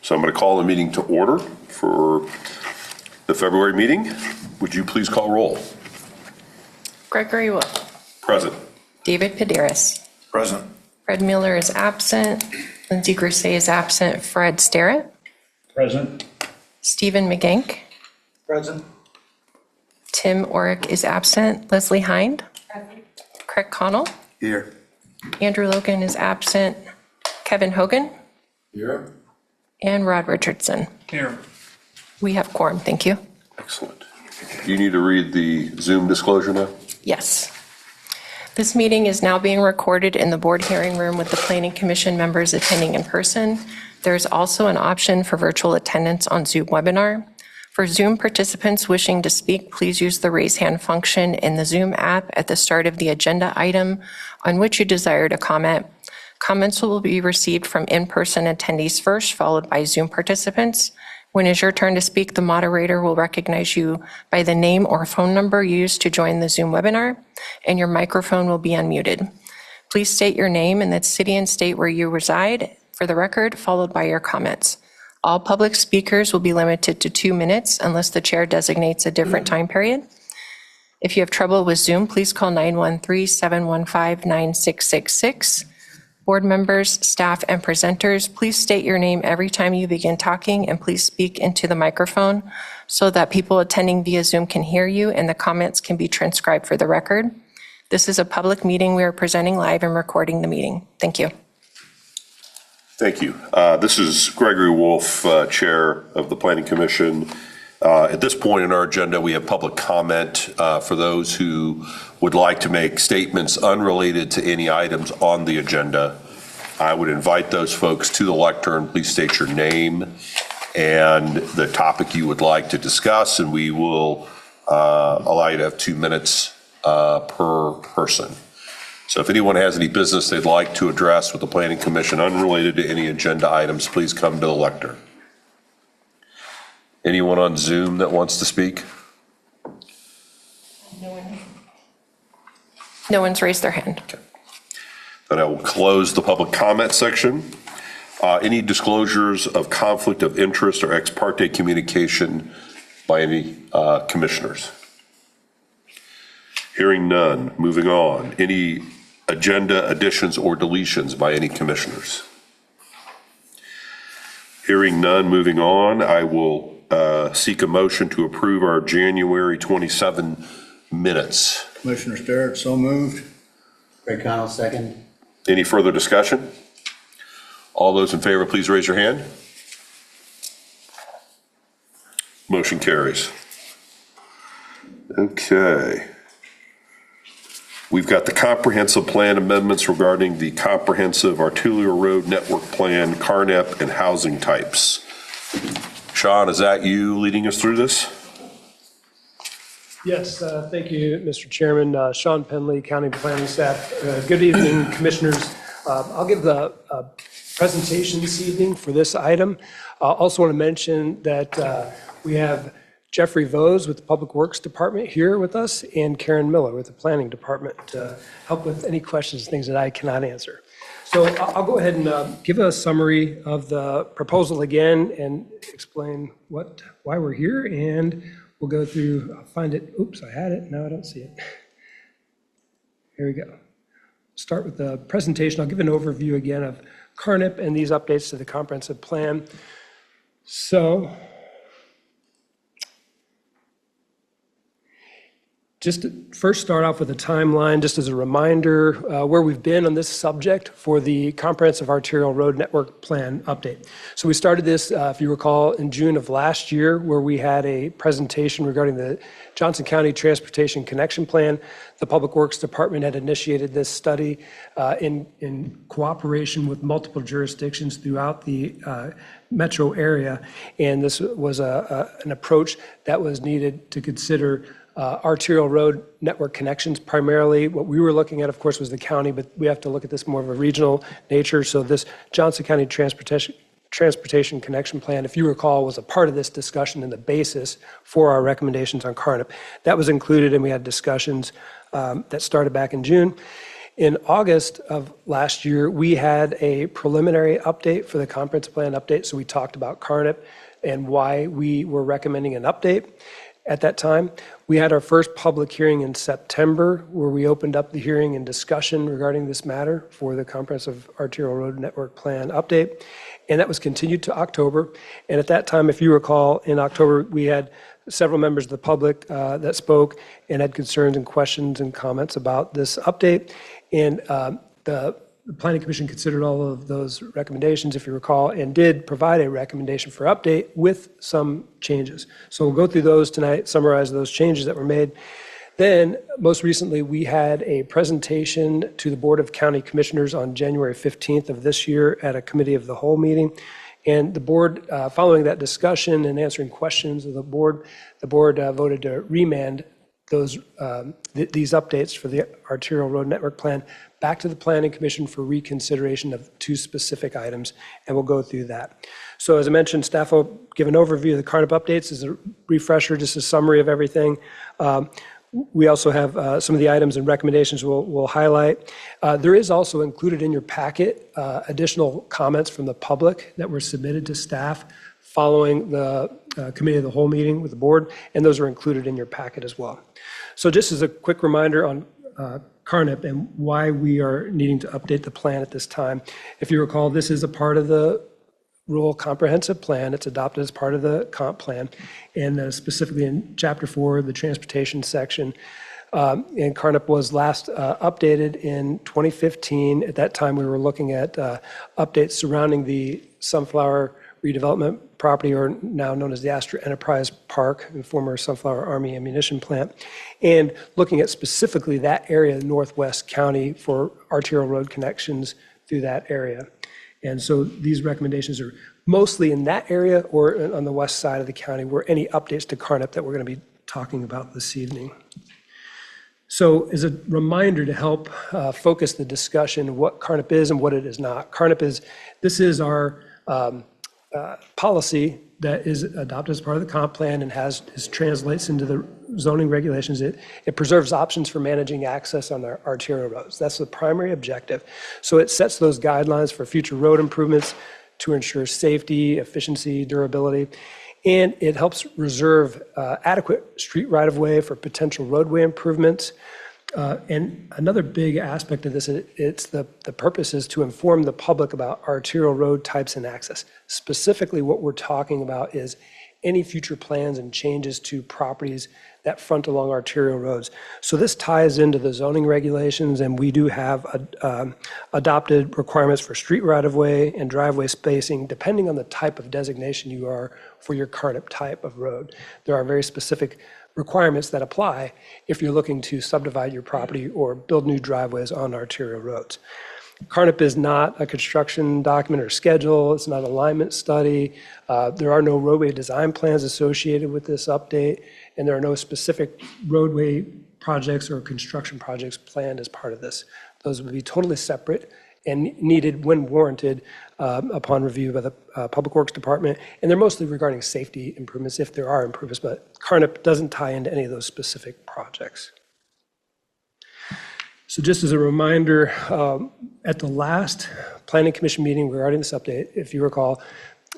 So I'm going to call the meeting to order for the February meeting. Would you please call roll? Gregory Wolf. Present. David Padiris. Present. Fred Mueller is absent. Lindsay Grisey is absent. Fred Starrett. Present. Stephen McGank. Present. Tim Orick is absent. Leslie Hind. Craig Connell. Here. Andrew Logan is absent. Kevin Hogan. Here. And Rod Richardson. Here. We have quorum. Thank you. Excellent. Do you need to read the Zoom disclosure now? Yes. This meeting is now being recorded in the board hearing room with the Planning Commission members attending in person. There's also an option for virtual attendance on Zoom webinar. For Zoom participants wishing to speak, please use the raise hand function in the Zoom app at the start of the agenda item on which you desire to comment. Comments will be received from in-person attendees first, followed by Zoom participants. When it's your turn to speak, the moderator will recognize you by the name or phone number used to join the Zoom webinar, and your microphone will be unmuted. Please state your name and the city and state where you reside for the record, followed by your comments. All public speakers will be limited to 2 minutes unless the chair designates a different time period. If you have trouble with Zoom, please call 913-715-9666. Board members, staff, and presenters, please state your name every time you begin talking, and please speak into the microphone so that people attending via Zoom can hear you and the comments can be transcribed for the record. This is a public meeting. We are presenting live and recording the meeting. Thank you. Thank you. This is Gregory Wolf, Chair of the Planning Commission. At this point in our agenda, we have public comment for those who would like to make statements unrelated to any items on the agenda. I would invite those folks to the lectern. Please state your name and the topic you would like to discuss, and we will allow you to have 2 minutes per person. So if anyone has any business they'd like to address with the Planning Commission unrelated to any agenda items, please come to the lectern. Anyone on Zoom that wants to speak? No one's raised their hand. Okay. Then I will close the public comment section. Any disclosures of conflict of interest or ex parte communication by any commissioners? Hearing none, moving on. Any agenda additions or deletions by any commissioners? Hearing none, moving on. I will seek a motion to approve our January 27 minutes. Commissioner Starrett, so moved. Craig Connell, second. Any further discussion? All those in favor, please raise your hand. Motion carries. Okay. We've got the comprehensive plan amendments regarding the comprehensive arterial road network plan, CARNEP, and housing types. Sean, is that you leading us through this? Yes, thank you, Mr. Chairman. Sean Penley, County Planning Staff. Good evening, Commissioners. I'll give the presentation this evening for this item. Also want to mention that we have Jeffrey Vose with the Public Works Department here with us, and Karen Miller with the Planning Department to help with any questions, things that I cannot answer. So I'll go ahead and give a summary of the proposal again and explain why we're here, and we'll go through, I'll find it. Oops, I had it. Now I don't see it. Here we go. Start with the presentation. I'll give an overview again of CARNEP and these updates to the comprehensive plan. So just to first start off with a timeline, just as a reminder, where we've been on this subject for the Comprehensive Arterial Road Network Plan update. So we started this, if you recall, in June of last year, where we had a presentation regarding the Johnson County Transportation Connection Plan. The Public Works Department had initiated this study in cooperation with multiple jurisdictions throughout the metro area. And this was an approach that was needed to consider arterial road network connections. Primarily, what we were looking at, of course, was the county, but we have to look at this more of a regional nature. So this Johnson County Transportation Connection Plan, if you recall, was a part of this discussion and the basis for our recommendations on CARNEP. That was included, and we had discussions that started back in June. In August of last year, we had a preliminary update for the comprehensive plan update. So we talked about Carnip and why we were recommending an update at that time. We had our first public hearing in September where we opened up the hearing and discussion regarding this matter for the comprehensive arterial road network plan update. And that was continued to October. And at that time, if you recall, in October, we had several members of the public that spoke and had concerns and questions and comments about this update. And the Planning Commission considered all of those recommendations, if you recall, and did provide a recommendation for update with some changes. So we'll go through those tonight, summarize those changes that were made. Then, most recently, we had a presentation to the Board of County Commissioners on January 15th of this year at a Committee of the Whole meeting. And the board, following that discussion and answering questions of the board voted to remand these updates for the arterial road network plan back to the Planning Commission for reconsideration of two specific items, and we'll go through that. So as I mentioned, staff will give an overview of the Carnip updates as a refresher, just a summary of everything. We also have some of the items and recommendations we'll highlight. There is also included in your packet additional comments from the public that were submitted to staff following the Committee of the Whole meeting with the board, and those are included in your packet as well. So just as a quick reminder on Carnip and why we are needing to update the plan at this time. If you recall, this is a part of the rural comprehensive plan. It's adopted as part of the comp plan, and specifically in Chapter 4, the transportation section. And Carnip was last updated in 2015. At that time, we were looking at updates surrounding the Sunflower redevelopment property, or now known as the Astor Enterprise Park, and former Sunflower Army ammunition plant, and looking at specifically that area, Northwest County, for arterial road connections through that area. And so these recommendations are mostly in that area or on the west side of the county, where any updates to Carnip that we're going to be talking about this evening. So as a reminder to help focus the discussion, what Carnip is and what it is not. Carnip is, this is our policy that is adopted as part of the comp plan and translates into the zoning regulations. It preserves options for managing access on our arterial roads. That's the primary objective. So it sets those guidelines for future road improvements to ensure safety, efficiency, durability, and it helps reserve adequate street right-of-way for potential roadway improvements. And another big aspect of this, the purpose is to inform the public about arterial road types and access. Specifically, what we're talking about is any future plans and changes to properties that front along arterial roads. So this ties into the zoning regulations, and we do have adopted requirements for street right-of-way and driveway spacing, depending on the type of designation you are for your Carnip type of road. There are very specific requirements that apply if you're looking to subdivide your property or build new driveways on arterial roads. Carnip is not a construction document or schedule. It's not an alignment study. There are no roadway design plans associated with this update, and there are no specific roadway projects or construction projects planned as part of this. Those would be totally separate and needed when warranted upon review by the Public Works Department. And they're mostly regarding safety improvements, if there are improvements, but Carnip doesn't tie into any of those specific projects. So just as a reminder, at the last Planning Commission meeting regarding this update, if you recall,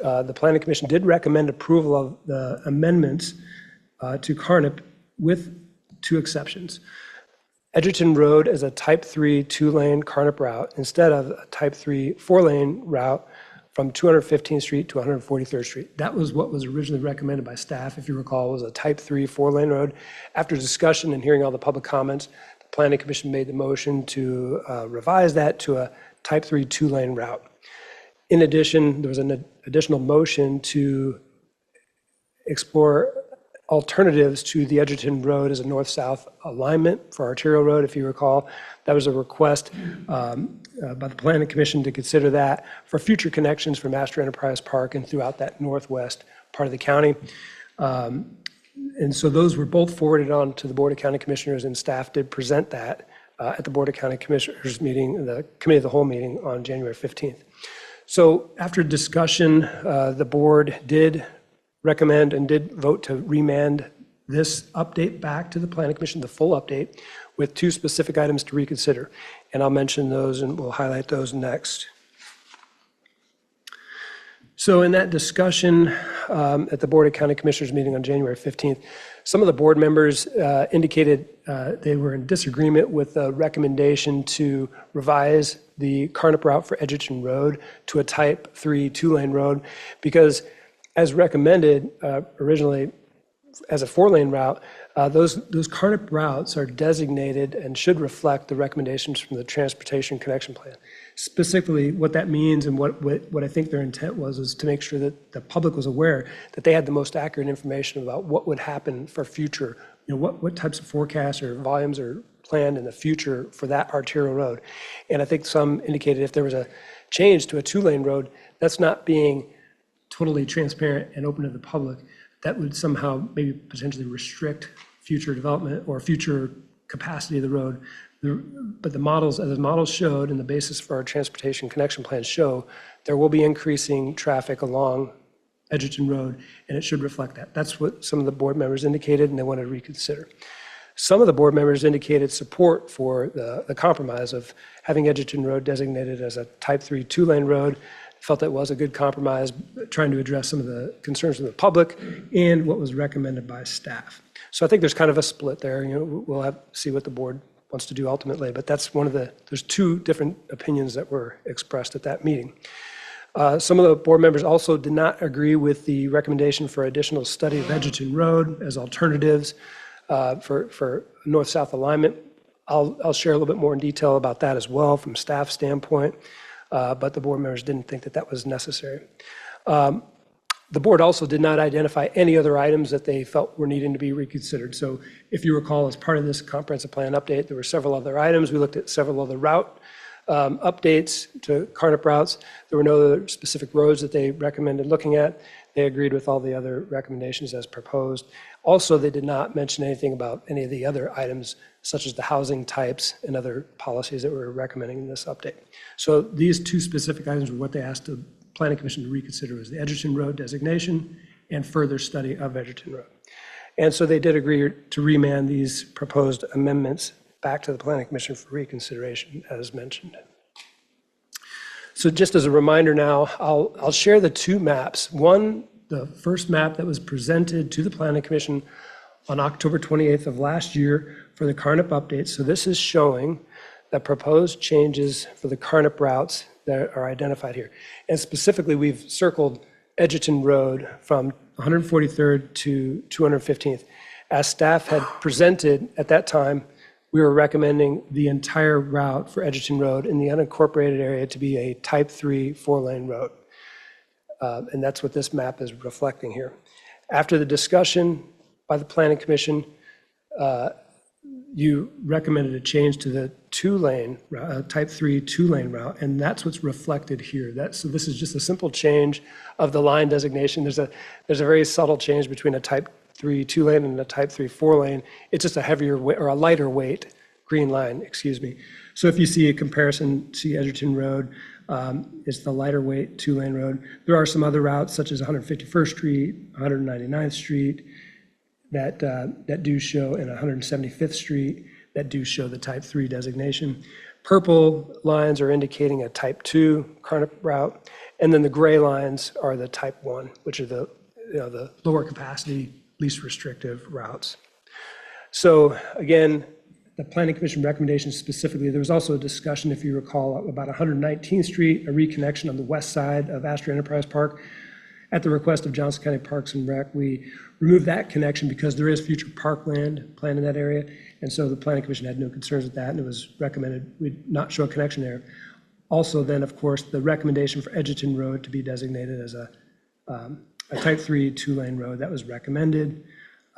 the Planning Commission did recommend approval of the amendments to Carnip with two exceptions. Edgerton Road as a Type 3 2-lane Carnip route instead of a Type 3 4-lane route from 215th Street to 143rd Street. That was what was originally recommended by staff, if you recall, was a Type 3 4-lane road. After discussion and hearing all the public comments, the Planning Commission made the motion to revise that to a Type 3 2-lane route. In addition, there was an additional motion to explore alternatives to the Edgerton Road as a north-south alignment for arterial road. If you recall, that was a request by the Planning Commission to consider that for future connections from Astor Enterprise Park and throughout that northwest part of the county. And so those were both forwarded on to the Board of County Commissioners, and staff did present that at the Board of County Commissioners meeting, the Committee of the Whole meeting on January 15th. So after discussion, the board did recommend and did vote to remand this update back to the Planning Commission, the full update, with two specific items to reconsider. and I'll mention those and we'll highlight those next. So in that discussion at the Board of County Commissioners meeting on January 15th, some of the board members indicated they were in disagreement with the recommendation to revise the Carnap route for Edgerton Road to a Type 3 two-lane road because as recommended originally as a four-lane route, those Carnap routes are designated and should reflect the recommendations from the Transportation Connection Plan. Specifically, what that means and what I think their intent was is to make sure that the public was aware that they had the most accurate information about what would happen for future, what types of forecasts or volumes are planned in the future for that arterial road. And I think some indicated if there was a change to a two-lane road, that's not being totally transparent and open to the public. That would somehow maybe potentially restrict future development or future capacity of the road. But the models, as the models showed, and the basis for our transportation connection plans show, there will be increasing traffic along Edgerton Road, and it should reflect that. That's what some of the board members indicated, and they wanted to reconsider. Some of the board members indicated support for the compromise of having Edgerton Road designated as a Type 3 two-lane road, felt that was a good compromise, trying to address some of the concerns of the public and what was recommended by staff. So I think there's kind of a split there. We'll have see what the board wants to do ultimately, but that's there's two different opinions that were expressed at that meeting. Some of the board members also did not agree with the recommendation for additional study of Edgerton Road as alternatives for north-south alignment. I'll share a little bit more in detail about that as well from staff standpoint. But the board members didn't think that that was necessary. The board also did not identify any other items that they felt were needing to be reconsidered. So if you recall, as part of this comprehensive plan update, there were several other items. We looked at several other route updates to Carnap routes. There were no other specific roads that they recommended looking at. They agreed with all the other recommendations as proposed. Also, they did not mention anything about any of the other items, such as the housing types and other policies that we're recommending in this update. So these two specific items were what they asked the Planning Commission to reconsider, was the Edgerton Road designation and further study of Edgerton Road. And so they did agree to remand these proposed amendments back to the Planning Commission for reconsideration, as mentioned. So just as a reminder now, I'll share the two maps. One, the first map that was presented to the Planning Commission on October 28th of last year for the Carnap update. So this is showing the proposed changes for the Carnap routes that are identified here. And specifically, we've circled Edgerton Road from 143rd to 215th. As staff had presented at that time, we were recommending the entire route for Edgerton Road in the unincorporated area to be a Type 3 four-lane road. And that's what this map is reflecting here. After the discussion by the Planning Commission, you recommended a change to the two-lane, Type 3 two-lane route, and that's what's reflected here. So this is just a simple change of the line designation. There's a very subtle change between a Type 3 two-lane and a Type 3 four-lane. It's just a heavier or a lighter weight green line, excuse me. So if you see a comparison, see Edgerton Road, it's the lighter weight two-lane road. There are some other routes such as 151st Street, 199th Street, that do show, and 175th Street, that do show the Type 3 designation. Purple lines are indicating a Type 2 Carnap route, and then the gray lines are the Type 1, which are the lower capacity, least restrictive routes. So again, the Planning Commission recommendations specifically, there was also a discussion, if you recall, about 119th Street, a reconnection on the west side of Astor Enterprise Park. At the request of Johnson County Parks and Rec, we removed that connection because there is future parkland planned in that area. And so the Planning Commission had no concerns with that, and it was recommended we not show a connection there. Also then, of course, the recommendation for Edgerton Road to be designated as a Type 3 two-lane road, that was recommended.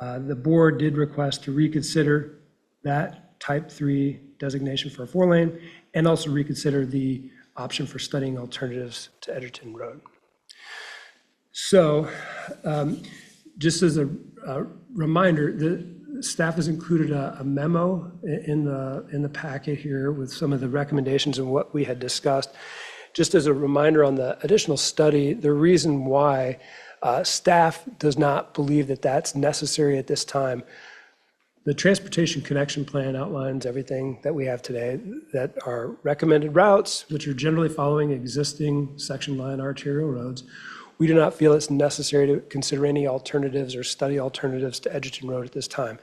The board did request to reconsider that Type 3 designation for a four-lane and also reconsider the option for studying alternatives to Edgerton Road. So just as a reminder, the staff has included a memo in the packet here with some of the recommendations and what we had discussed. Just as a reminder on the additional study, the reason why staff does not believe that that's necessary at this time, The Transportation Connection Plan outlines everything that we have today that are recommended routes, which are generally following existing section line arterial roads. We do not feel it's necessary to consider any alternatives or study alternatives to Edgerton Road at this time.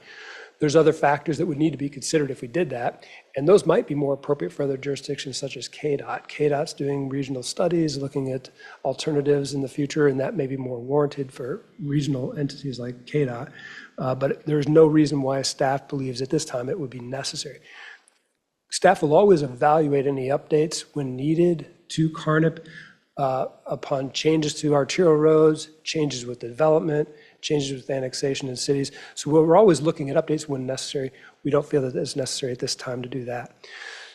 There's other factors that would need to be considered if we did that, and those might be more appropriate for other jurisdictions such as KDOT. KDOT's doing regional studies, looking at alternatives in the future, and that may be more warranted for regional entities like KDOT. But there's no reason why staff believes at this time it would be necessary. Staff will always evaluate any updates when needed to CARNIP upon changes to arterial roads, changes with development, changes with annexation in cities. So we're always looking at updates when necessary. We don't feel that it's necessary at this time to do that.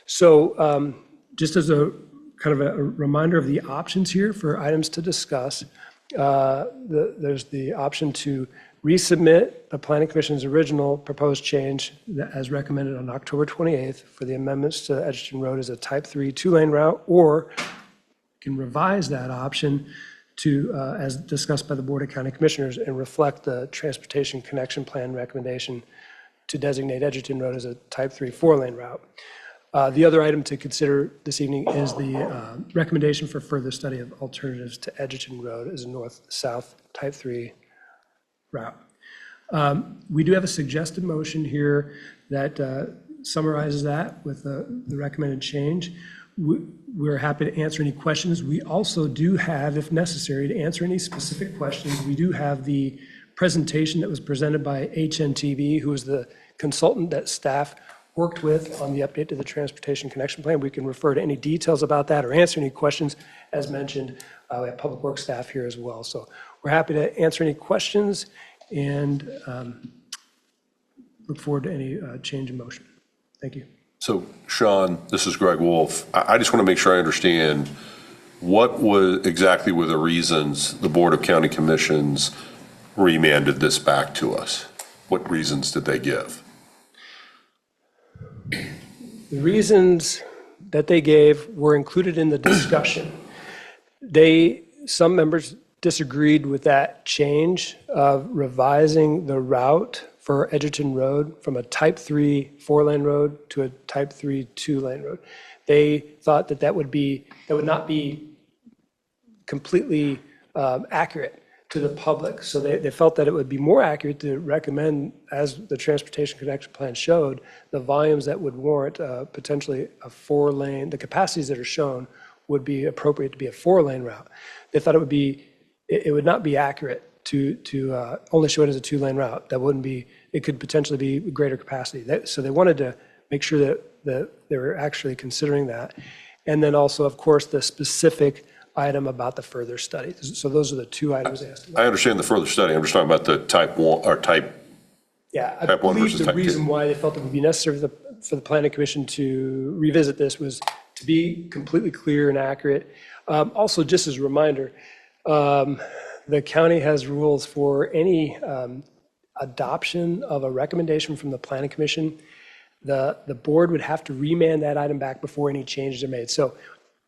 So just as a kind of a reminder of the options here for items to discuss, there's the option to resubmit the Planning Commission's original proposed change as recommended on October 28th for the amendments to Edgerton Road as a Type 3 two-lane route, or can revise that option to, as discussed by the Board of County Commissioners, and reflect the Transportation Connection Plan recommendation to designate Edgerton Road as a Type 3 four-lane route. The other item to consider this evening is the recommendation for further study of alternatives to Edgerton Road as a north-south Type 3 route. We do have a suggested motion here that summarizes that with the recommended change. We're happy to answer any questions. We also do have, if necessary, to answer any specific questions, we do have the presentation that was presented by HNTB, who is the consultant that staff worked with on the update to the Transportation Connection Plan. We can refer to any details about that or answer any questions. As mentioned, we have Public Works staff here as well. So we're happy to answer any questions and look forward to any change in motion. Thank you. So, Sean, this is Greg Wolf. I just want to make sure I understand what exactly were the reasons the Board of County Commissions remanded this back to us? What reasons did they give? The reasons that they gave were included in the discussion. Some members disagreed with that change of revising the route for Edgerton Road from a Type 3 four-lane road to a Type 3 two-lane road. They thought that would not be completely accurate to the public. So they felt that it would be more accurate to recommend, as the Transportation Connection Plan showed, the volumes that would warrant potentially a four-lane, the capacities that are shown would be appropriate to be a four-lane route. They thought it would not be accurate to only show it as a two-lane route. That wouldn't be, it could potentially be greater capacity. So they wanted to make sure that they were actually considering that. And then also, of course, the specific item about the further study. So those are the two items they asked about. I understand the further study. I'm just talking about the Type 1 or Type. Yeah, I Type 1 believe versus the Type 2. reason why they felt it would be necessary for the Planning Commission to revisit this was to be completely clear and accurate. Also, just as a reminder, the county has rules for any adoption of a recommendation from the Planning Commission. The board would have to remand that item back before any changes are made. So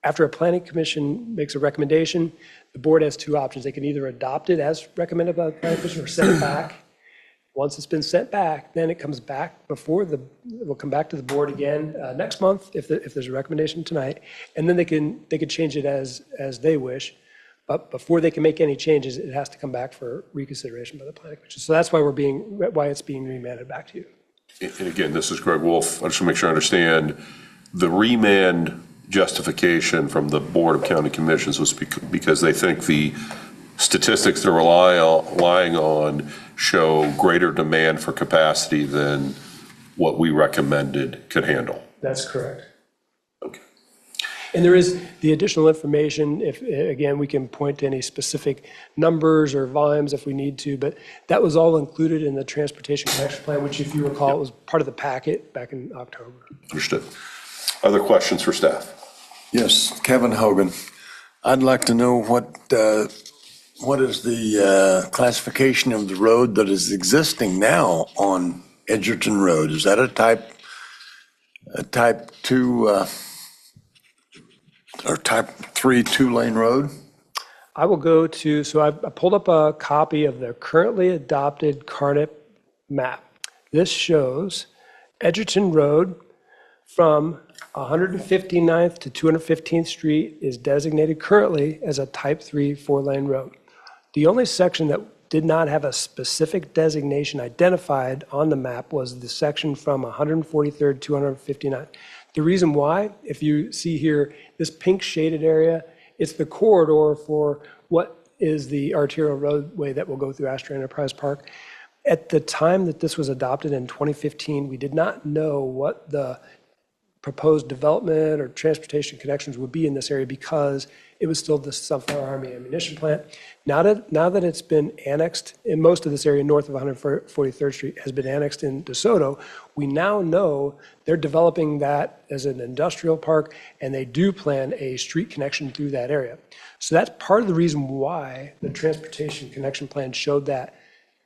after a Planning Commission makes a recommendation, the board has two options. They can either adopt it as recommended by the Planning Commission or send it back. Once it's been sent back, then it comes back it will come back to the board again next month if there's a recommendation tonight, and then they could change it as they wish. But before they can make any changes, it has to come back for reconsideration by the Planning Commission. So that's why it's being remanded back to you. And again, this is Greg Wolf. I just want to make sure I understand. The remand justification from the Board of County Commissions was because they think the statistics they're relying on show greater demand for capacity than what we recommended could handle. That's correct. Okay. And there is the additional information, if, again, we can point to any specific numbers or volumes if we need to, but that was all included in the Transportation Connection Plan, which, if you recall, was part of the packet back in October. Understood. Other questions for staff? Yes, Kevin Hogan. I'd like to know what is the classification of the road that is existing now on Edgerton Road? Is that a type 2 or Type 3 two-lane road? I will go to, I pulled up a copy of the currently adopted CARNIP map. This shows Edgerton Road from 159th to 215th Street is designated currently as a type 3 4-lane road. The only section that did not have a specific designation identified on the map was the section from 143rd to 259th. The reason why, if you see here, this pink shaded area, it's the corridor for what is the arterial roadway that will go through Astor Enterprise Park. At the time that this was adopted in 2015, we did not know what the proposed development or transportation connections would be in this area because it was still the Sunflower Army ammunition plant. Now that it's been annexed, in most of this area north of 143rd Street has been annexed in DeSoto, we now know they're developing that as an industrial park, and they do plan a street connection through that area. So that's part of the reason why the transportation connection plan showed that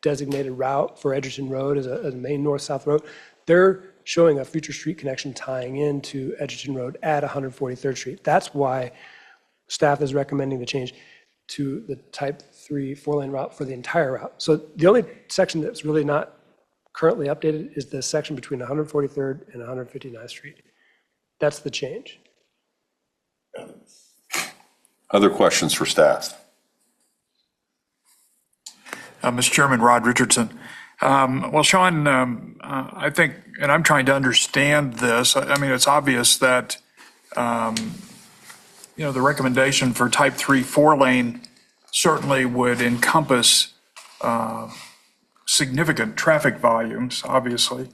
designated route for Edgerton Road as a main north-south road. They're showing a future street connection tying into Edgerton Road at 143rd Street. That's why staff is recommending the change to the type 3 4-lane route for the entire route. So the only section that's really not currently updated is the section between 143rd and 159th Street. That's the change. Other questions for staff? Mr. Chairman, Rod Richardson. Well, Sean, I think, and I'm trying to understand this. I mean, it's obvious that, the recommendation for type 3 4-lane certainly would encompass significant traffic volumes, obviously.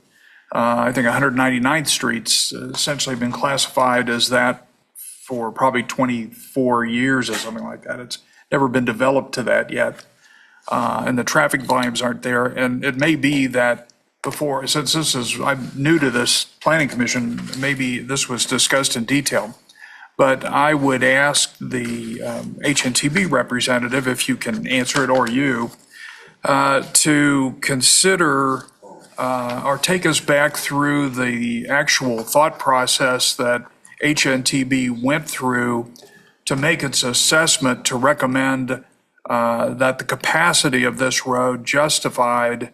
I think 199th Street's essentially been classified as that for probably 24 years or something like that. It's never been developed to that yet. And the traffic volumes aren't there. And it may be that before, since I'm new to this planning commission, maybe this was discussed in detail. But I would ask the HNTB representative, if you can answer it, or you, to consider or take us back through the actual thought process that HNTB went through to make its assessment to recommend that the capacity of this road justified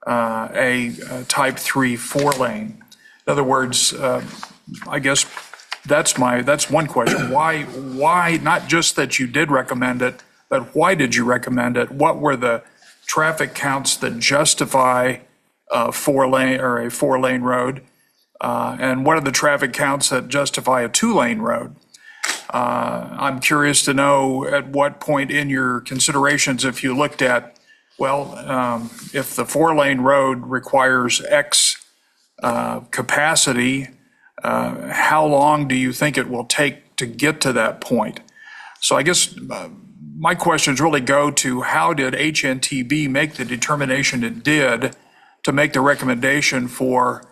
a type 3 4-lane. In other words, I guess that's one question. Why, not just that you did recommend it, but why did you recommend it? What were the traffic counts that justify a 4-lane road? And what are the traffic counts that justify a 2-lane road? I'm curious to know at what point in your considerations, if you looked at, if the 4-lane road requires X capacity, how long do you think it will take to get to that point? So I guess my questions really go to how did HNTB make the determination it did to make the recommendation for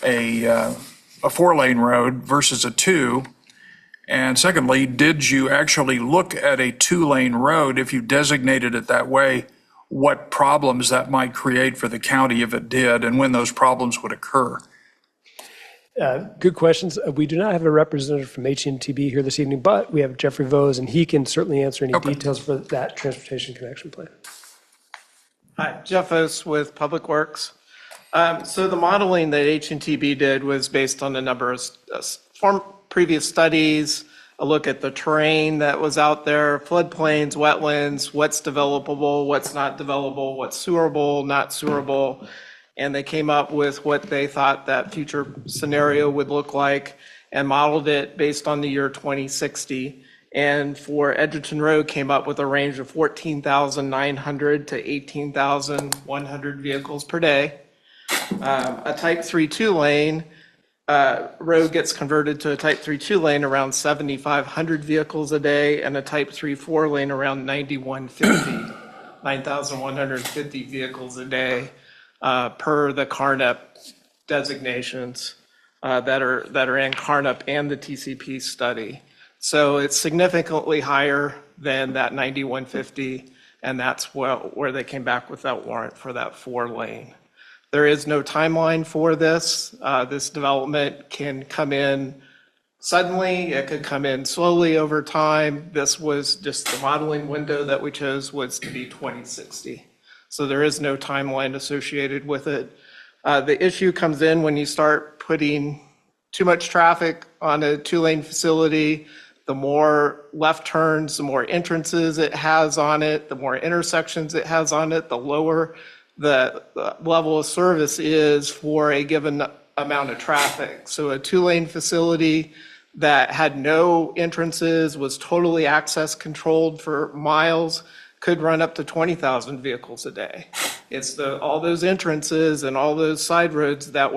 a 4-lane road versus a 2? And secondly, did you actually look at a 2-lane road, if you designated it that way, what problems that might create for the county if it did, and when those problems would occur? Good questions. We do not have a representative from HNTB here this evening, but we have Jeffrey Vose, and he can certainly answer any details for that transportation connection plan. Hi, Jeff Vose with Public Works. So the modeling that HNTB did was based on a number of previous studies, a look at the terrain that was out there, floodplains, wetlands, what's developable, what's not developable, what's sewerable, not sewerable. And they came up with what they thought that future scenario would look like and modeled it based on the year 2060. And for Edgerton Road came up with a range of 14,900 to 18,100 vehicles per day. A type 3 2-lane road gets converted to a type 3 2-lane around 7,500 vehicles a day, and a type 3 4-lane around 9,150 vehicles a day per the CARNEP designations that are in CARNEP and the TCP study. So it's significantly higher than that 9,150, and that's where they came back with that warrant for that 4-lane. There is no timeline for this. This development can come in suddenly, it could come in slowly over time. This was just the modeling window that we chose was to be 2060. So there is no timeline associated with it. The issue comes in when you start putting too much traffic on a two-lane facility. The more left turns, the more entrances it has on it, the more intersections it has on it, the lower the level of service is for a given amount of traffic. So a two-lane facility that had no entrances, was totally access controlled for miles, could run up to 20,000 vehicles a day. It's all those entrances and all those side roads that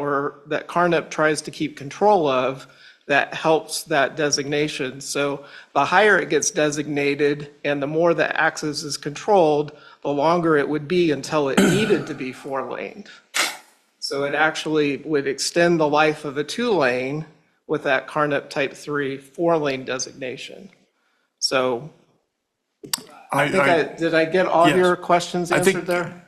CARNEP tries to keep control of that helps that designation. So the higher it gets designated and the more the access is controlled, the longer it would be until it needed to be 4-laned. So it actually would extend the life of a 2-lane with that CARNEP Type 3 4-lane designation. So did I get all Yes. your questions I think- answered there?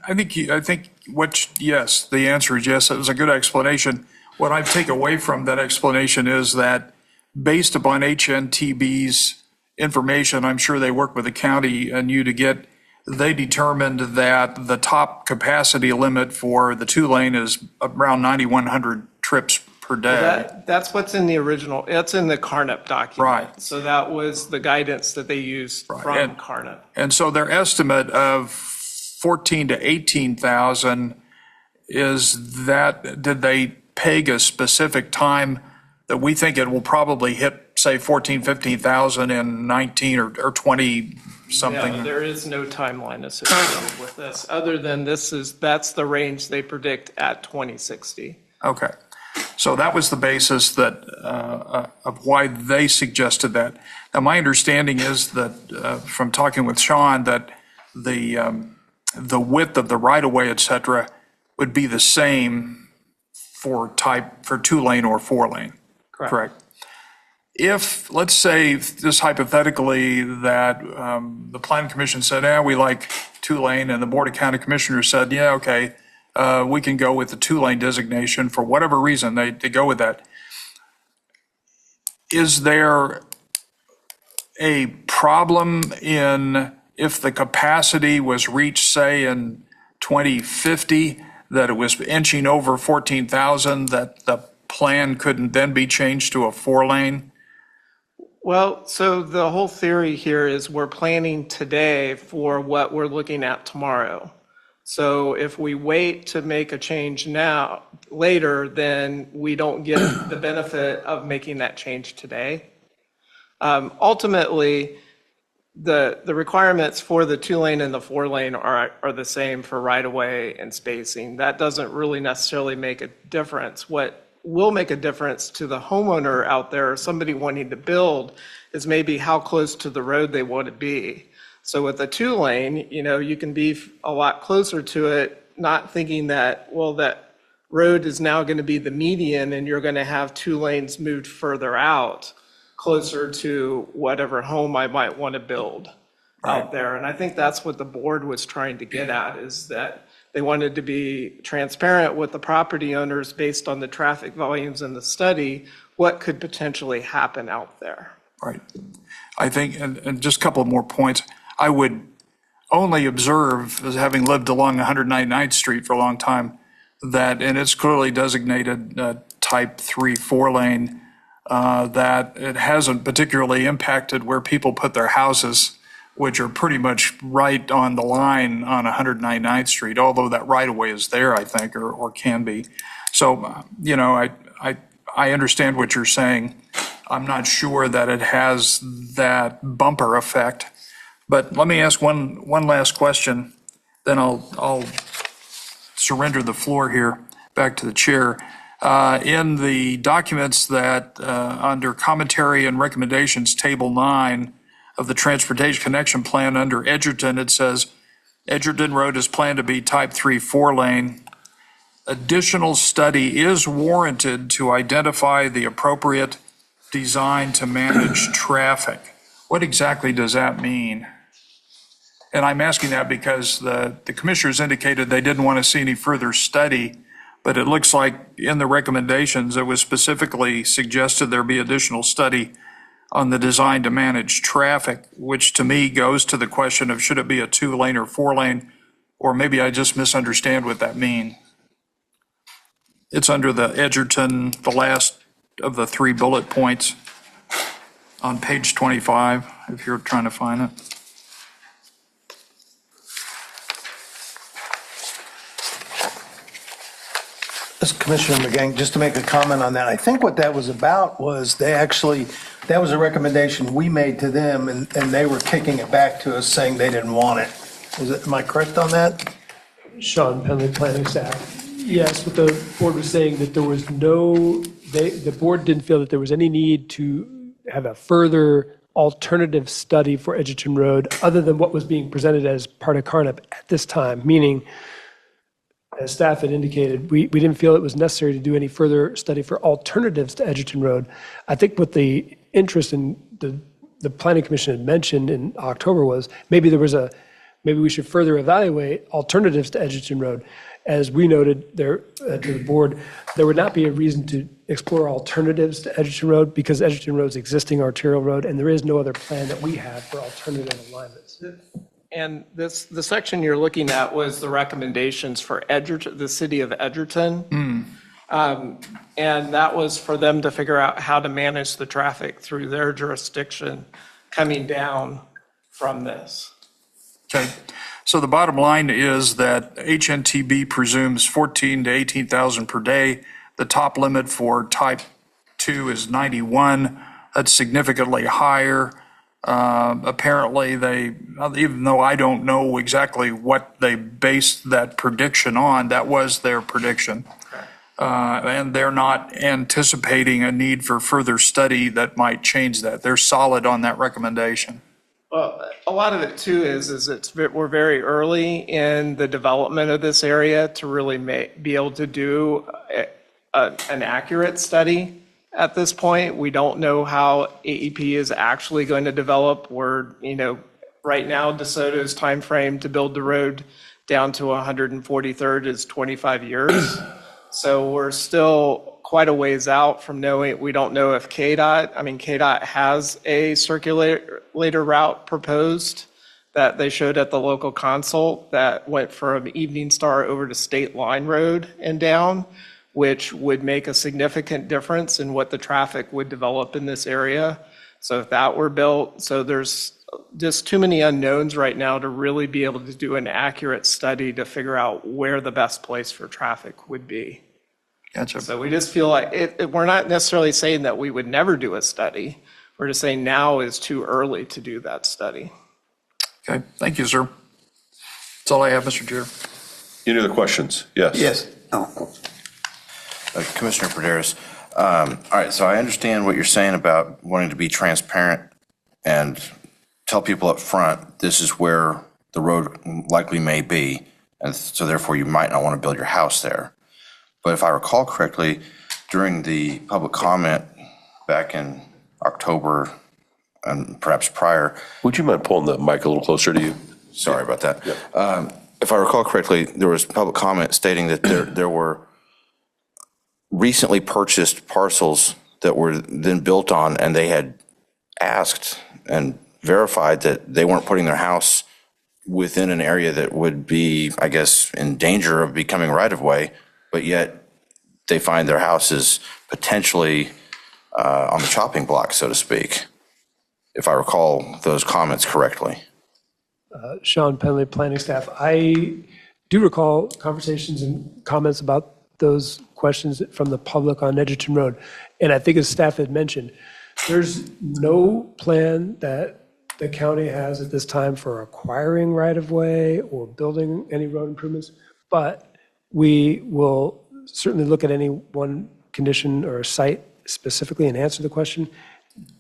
Yes, the answer is yes. It was a good explanation. What I take away from that explanation is that based upon HNTB's information, I'm sure they work with the county and you to get, they determined that the top capacity limit for the 2-lane is around 9,100 trips per day. That's what's in the original, it's in the CARNEP document. Right. So that was the guidance that they used from And- CARNEP. And so their estimate of 14 to 18,000 is that, did they peg a specific time that we think it will probably hit, say, 14, 15,000 in 19 or 20 something? Yeah, there is no timeline associated with this, other than that's the range they predict at 2060. Okay. So that was the basis that, of why they suggested that. Now, my understanding is that, from talking with Sean, that the width of the right-of-way, et cetera, would be the same for 2-lane or 4-lane. Correct. If, let's say, just hypothetically, that the Planning Commission said, we like 2-lane, and the Board of County Commissioners said, yeah, okay, we can go with the 2-lane designation for whatever reason, they go with that. Is there a problem in if the capacity was reached, say, in 2050, that it was inching over 14,000, that the plan couldn't then be changed to a 4-lane? Well, so the whole theory here is we're planning today for what we're looking at tomorrow. So if we wait to make a change later, then we don't get the benefit of making that change today. Ultimately, the requirements for the 2-lane and the 4-lane are the same for right-of-way and spacing. That doesn't really necessarily make a difference. What will make a difference to the homeowner out there, or somebody wanting to build, is maybe how close to the road they want to be. So with a 2-lane, you can be a lot closer to it, not thinking that, well, that road is now going to be the median and you're going to have 2 lanes moved further out, closer to whatever home I might want to build out there. And I think that's what the board was trying to get at, is that they wanted to be transparent with the property owners based on the traffic volumes in the study, what could potentially happen out there. Right. I think, and just a couple more points, I would only observe, as having lived along 199th Street for a long time, that, and it's clearly designated type 3 4-lane, that it hasn't particularly impacted where people put their houses, which are pretty much right on the line on 199th Street, although that right-of-way is there, I think, or can be. So, I understand what you're saying. I'm not sure that it has that bumper effect. But let me ask one last question, then I'll surrender the floor here back to the chair. In the documents that, under commentary and recommendations, table 9 of the Transportation Connection Plan under Edgerton, it says, Edgerton Road is planned to be type 3 4-lane. Additional study is warranted to identify the appropriate design to manage traffic. What exactly does that mean? And I'm asking that because the commissioners indicated they didn't want to see any further study, but it looks like in the recommendations, it was specifically suggested there be additional study on the design to manage traffic, which to me goes to the question of should it be a 2-lane or 4-lane, or maybe I just misunderstand what that means. It's under the Edgerton, the last of the 3 bullet points on page 25, if you're trying to find it. This is Commissioner McGann, just to make a comment on that, I think what that was about was that was a recommendation we made to them, and they were kicking it back to us saying they didn't want it. Am I correct on that? Sean Penley, planning staff. Yes, but the board was saying that there was the board didn't feel that there was any need to have a further alternative study for Edgerton Road other than what was being presented as part of Carnap at this time, meaning, as staff had indicated, we didn't feel it was necessary to do any further study for alternatives to Edgerton Road. I think what the interest in the Planning Commission had mentioned in October was maybe we should further evaluate alternatives to Edgerton Road. As we noted there to the board, there would not be a reason to explore alternatives to Edgerton Road because Edgerton Road is existing arterial road, and there is no other plan that we have for alternative alignments. And the section you're looking at was the recommendations for Edgerton, the city of Edgerton. And that was for them to figure out how to manage the traffic through their jurisdiction coming down from this. Okay. So the bottom line is that HNTB presumes 14 to 18,000 per day. The top limit for type 2 is 91. That's significantly higher. Apparently even though I don't know exactly what they based that prediction on, that was their prediction. And they're not anticipating a need for further study that might change that. They're solid on that recommendation. Well, a lot of it too is we're very early in the development of this area to really be able to do an accurate study. At this point, we don't know how AEP is actually going to develop. Right now, DeSoto's timeframe to build the road down to 143rd is 25 years. So we're still quite a ways out from knowing. We don't know if KDOT has a circulator route proposed that they showed at the local consult that went from Evening Star over to State Line Road and down, which would make a significant difference in what the traffic would develop in this area. So if that were built, so there's just too many unknowns right now to really be able to do an accurate study to figure out where the best place for traffic would be. Gotcha. So we just feel like we're not necessarily saying that we would never do a study. We're just saying now is too early to do that study. Okay, thank you, sir. That's all I have, Mr. Chair. Any other questions? Yes. Yes. Oh. Commissioner Praderis, all right, so I understand what you're saying about wanting to be transparent and tell people up front, this is where the road likely may be, and so therefore you might not want to build your house there. But if I recall correctly, during the public comment back in October and perhaps prior. Would you mind pulling the mic a little closer to you? Sorry about that. Yeah. If I recall correctly, there was public comment stating that there were recently purchased parcels that were then built on, and they had asked and verified that they weren't putting their house within an area that would be, I guess, in danger of becoming right-of-way, but yet they find their house is potentially on the chopping block, so to speak, if I recall those comments correctly. Sean Penley, planning staff. I do recall conversations and comments about those questions from the public on Edgerton Road. And I think as staff had mentioned, there's no plan that the county has at this time for acquiring right-of-way or building any road improvements, but we will certainly look at any one condition or site specifically and answer the question.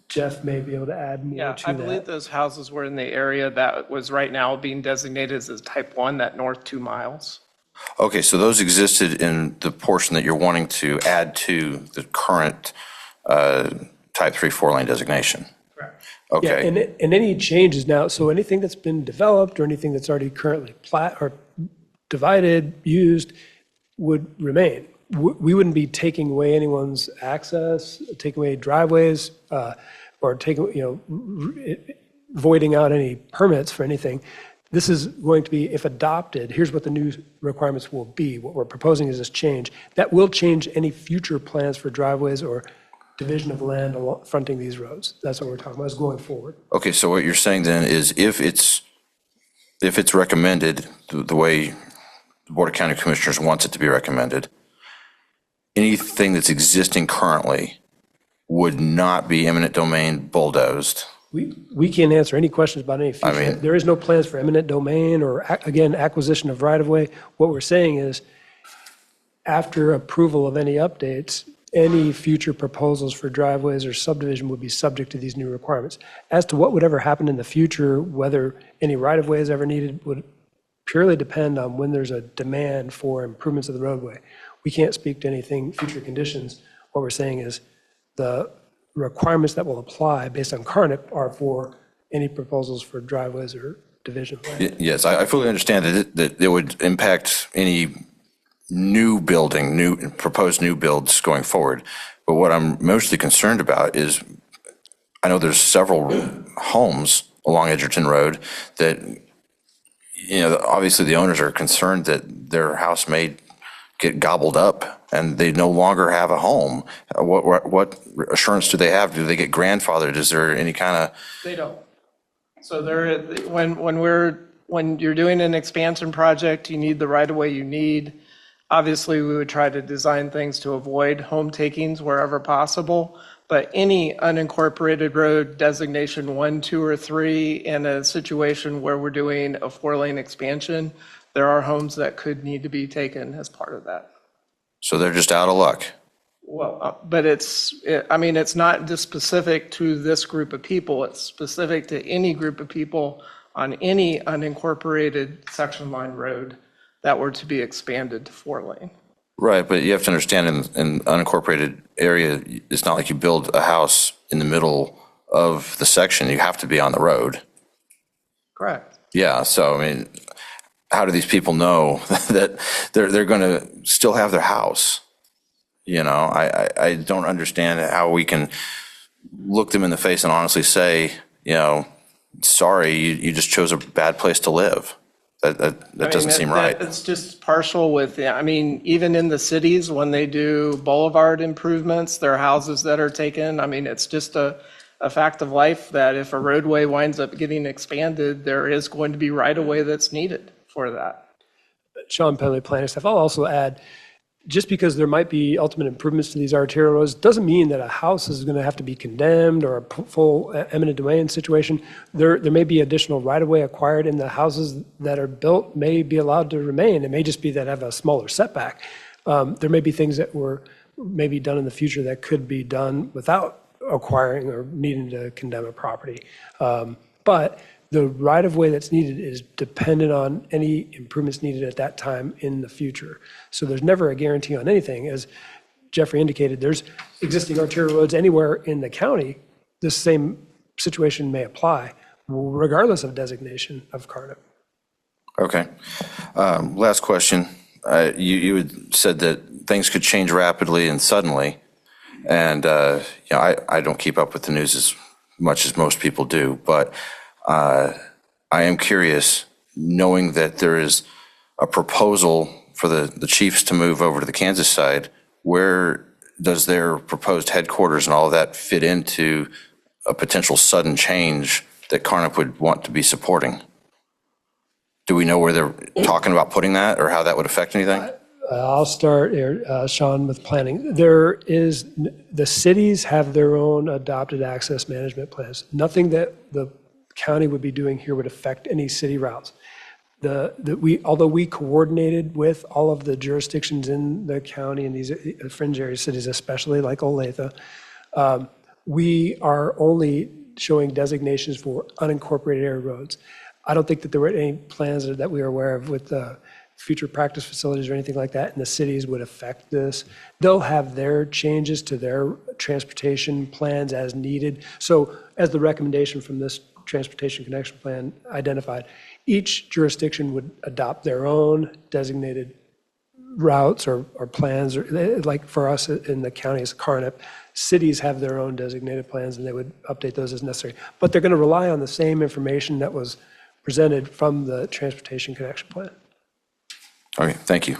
Jeff may be able to add more Yeah, to I that. believe those houses were in the area that was right now being designated as type 1, that north 2 miles. Okay, so those existed in the portion that you're wanting to add to the current type 3 4-lane designation? Correct. Yeah, Okay, and any changes now, so anything that's been developed or anything that's already currently divided, used, would remain. We wouldn't be taking away anyone's access, taking away driveways, or taking, voiding out any permits for anything. this is going to be, if adopted, here's what the new requirements will be. What we're proposing is this change. That will change any future plans for driveways or division of land fronting these roads. That's what we're talking about, is going forward. Okay, so what you're saying then is if it's recommended the way the Board of County Commissioners wants it to be recommended, anything that's existing currently would not be eminent domain bulldozed. We can't answer any questions about any future. I mean- There is no plans for eminent domain or, again, acquisition of right-of-way. What we're saying is, after approval of any updates, any future proposals for driveways or subdivision would be subject to these new requirements. As to what would ever happen in the future, whether any right-of-way is ever needed, would purely depend on when there's a demand for improvements of the roadway. We can't speak to anything, future conditions. What we're saying is the requirements that will apply based on CARNIP are for any proposals for driveways or division of land. Yes, I fully understand that it would impact any new building, proposed new builds going forward. But what I'm mostly concerned about is, I know there's several homes along Edgerton Road that, obviously the owners are concerned that their house may get gobbled up and they no longer have a home. What assurance do they have? Do they get grandfathered? Is there any kind of? They don't. So when you're doing an expansion project, you need the right-of-way you need. Obviously, we would try to design things to avoid home takings wherever possible, but any unincorporated road designation 1, 2, or 3 in a situation where we're doing a 4-lane expansion, there are homes that could need to be taken as part of that. So they're just out of luck. Well, but it's not just specific to this group of people. It's specific to any group of people on any unincorporated section line road that were to be expanded to 4-lane. Right, but you have to understand in unincorporated area, it's not like you build a house in the middle of the section. You have to be on the road. Correct. Yeah, so how do these people know that they're going to still have their house? I don't understand how we can look them in the face and honestly say, sorry, you just chose a bad place to live. That doesn't seem right. It's just partial with, even in the cities, when they do boulevard improvements, there are houses that are taken. It's just a fact of life that if a roadway winds up getting expanded, there is going to be right-of-way that's needed for that. Sean Penley, planning staff. I'll also add, just because there might be ultimate improvements to these arterial roads doesn't mean that a house is going to have to be condemned or a full eminent domain situation. There may be additional right-of-way acquired, and the houses that are built may be allowed to remain. It may just be that have a smaller setback. There may be things that were maybe done in the future that could be done without acquiring or needing to condemn a property. But the right-of-way that's needed is dependent on any improvements needed at that time in the future. So there's never a guarantee on anything. As Jeffrey indicated, there's existing arterial roads anywhere in the county. The same situation may apply, regardless of designation of CARNIP. Okay. Last question. You had said that things could change rapidly and suddenly. And I don't keep up with the news as much as most people do, but I am curious, knowing that there is a proposal for the Chiefs to move over to the Kansas side, where does their proposed headquarters and all of that fit into a potential sudden change that CARNIP would want to be supporting? Do we know where they're talking about putting that or how that would affect anything? I'll start here, Sean, with planning. The cities have their own adopted access management plans. Nothing that the county would be doing here would affect any city routes. Although we coordinated with all of the jurisdictions in the county and these fringe area cities, especially like Olathe, we are only showing designations for unincorporated area roads. I don't think that there were any plans that we are aware of with future practice facilities or anything like that, and the cities would affect this. They'll have their changes to their transportation plans as needed. So as the recommendation from this Transportation Connection Plan identified, each jurisdiction would adopt their own designated routes or plans, or like for us in the county as CARNIP, cities have their own designated plans and they would update those as necessary. But they're going to rely on the same information that was presented from the Transportation Connection Plan. Okay, thank you.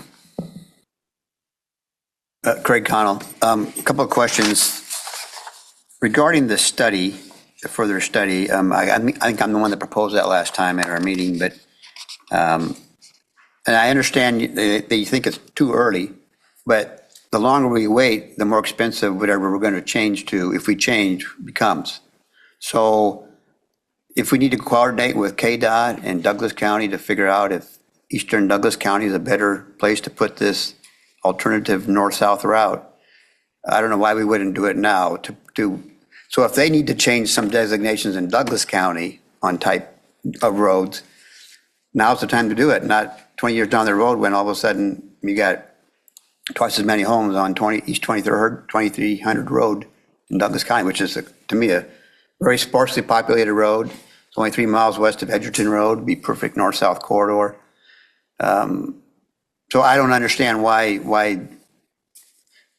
Craig Connell, a couple of questions. Regarding the study, the further study, I think I'm the one that proposed that last time at our meeting, but, and I understand that you think it's too early, but the longer we wait, the more expensive whatever we're going to change to, if we change, becomes. So if we need to coordinate with KDOT and Douglas County to figure out if Eastern Douglas County is a better place to put this alternative north-south route, I don't know why we wouldn't do it now so if they need to change some designations in Douglas County on type of roads, now's the time to do it, not 20 years down the road when all of a sudden you got twice as many homes on East 2300 Road in Douglas County, which is, to me, a very sparsely populated road. It's only 3 miles west of Edgerton Road, be perfect north-south corridor. So I don't understand why.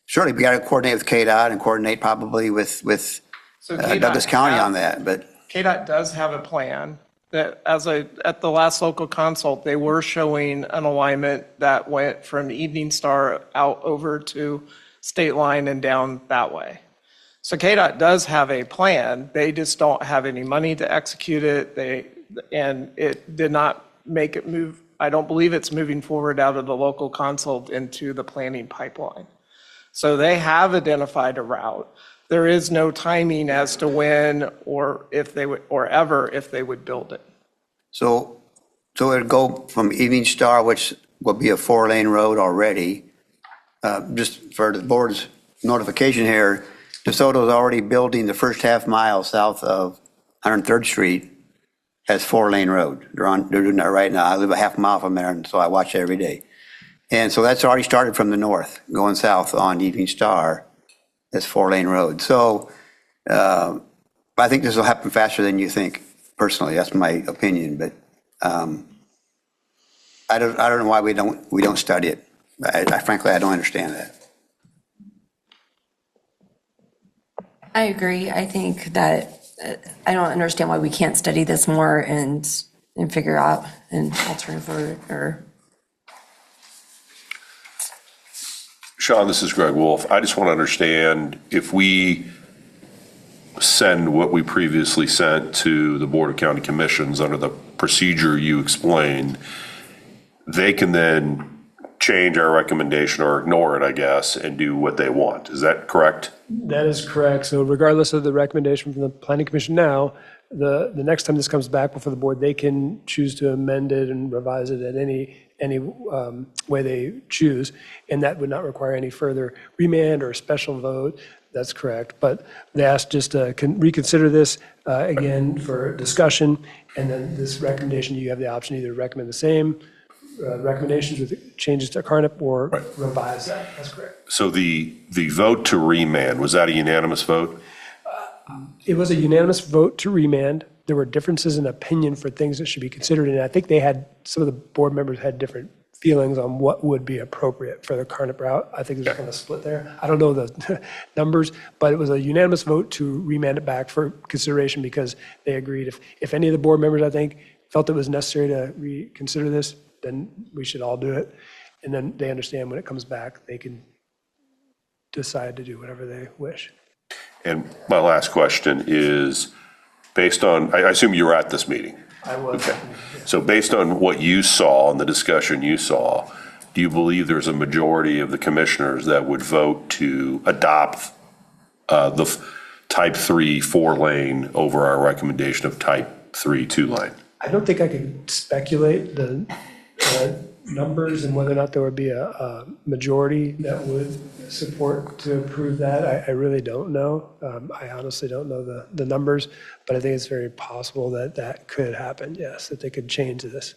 Surely we got to coordinate with KDOT and coordinate probably with So KDOT Douglas County on that, but. KDOT does have a plan that at the last local consult, they were showing an alignment that went from Evening Star out over to State Line and down that way. So KDOT does have a plan. They just don't have any money to execute it. And it did not make it move. I don't believe it's moving forward out of the local consult into the planning pipeline. So they have identified a route. There is no timing as to when or if they would, or ever if they would build it. So it'd go from Evening Star, which will be a 4-lane road already. Just for the board's notification here, DeSoto's already building the first half mile south of 103rd Street as 4-lane road. They're doing that right now. I live a half mile from there, and so I watch it every day. And so that's already started from the north, going south on Evening Star. That's 4-lane road. So I think this will happen faster than you think. Personally, that's my opinion. But I don't know why we don't study it. Frankly, I don't understand that. I agree. I think that I don't understand why we can't study this more and figure out an alternative or. Sean, this is Greg Wolf. I just want to understand if we send what we previously sent to the Board of County Commissions under the procedure you explained, they can then change our recommendation or ignore it, I guess, and do what they want. Is that correct? That is correct. So regardless of the recommendation from the Planning Commission now, the next time this comes back before the board, they can choose to amend it and revise it at any way they choose, and that would not require any further remand or special vote. That's correct. But they asked just to reconsider this again for discussion, and then this recommendation, you have the option either to recommend the same recommendations with changes to Carnap or revise that. That's correct. So the vote to remand, was that a unanimous vote? It was a unanimous vote to remand. There were differences in opinion for things that should be considered, and I think some of the board members had different feelings on what would be appropriate for the Carnap route. I think there's kind of a split there. I don't know the numbers, but it was a unanimous vote to remand it back for consideration because they agreed. If any of the board members, I think, felt it was necessary to reconsider this, then we should all do it. And then they understand when it comes back, they can decide to do whatever they wish. And my last question is, based on, I assume you were at this meeting? I was. Okay. So based on what you saw and the discussion you saw, do you believe there's a majority of the commissioners that would vote to adopt the type 3 4-lane over our recommendation of type 3 2-lane? I don't think I could speculate the numbers and whether or not there would be a majority that would support to approve that. I really don't know. I honestly don't know the numbers, but I think it's very possible that that could happen, yes, that they could change this.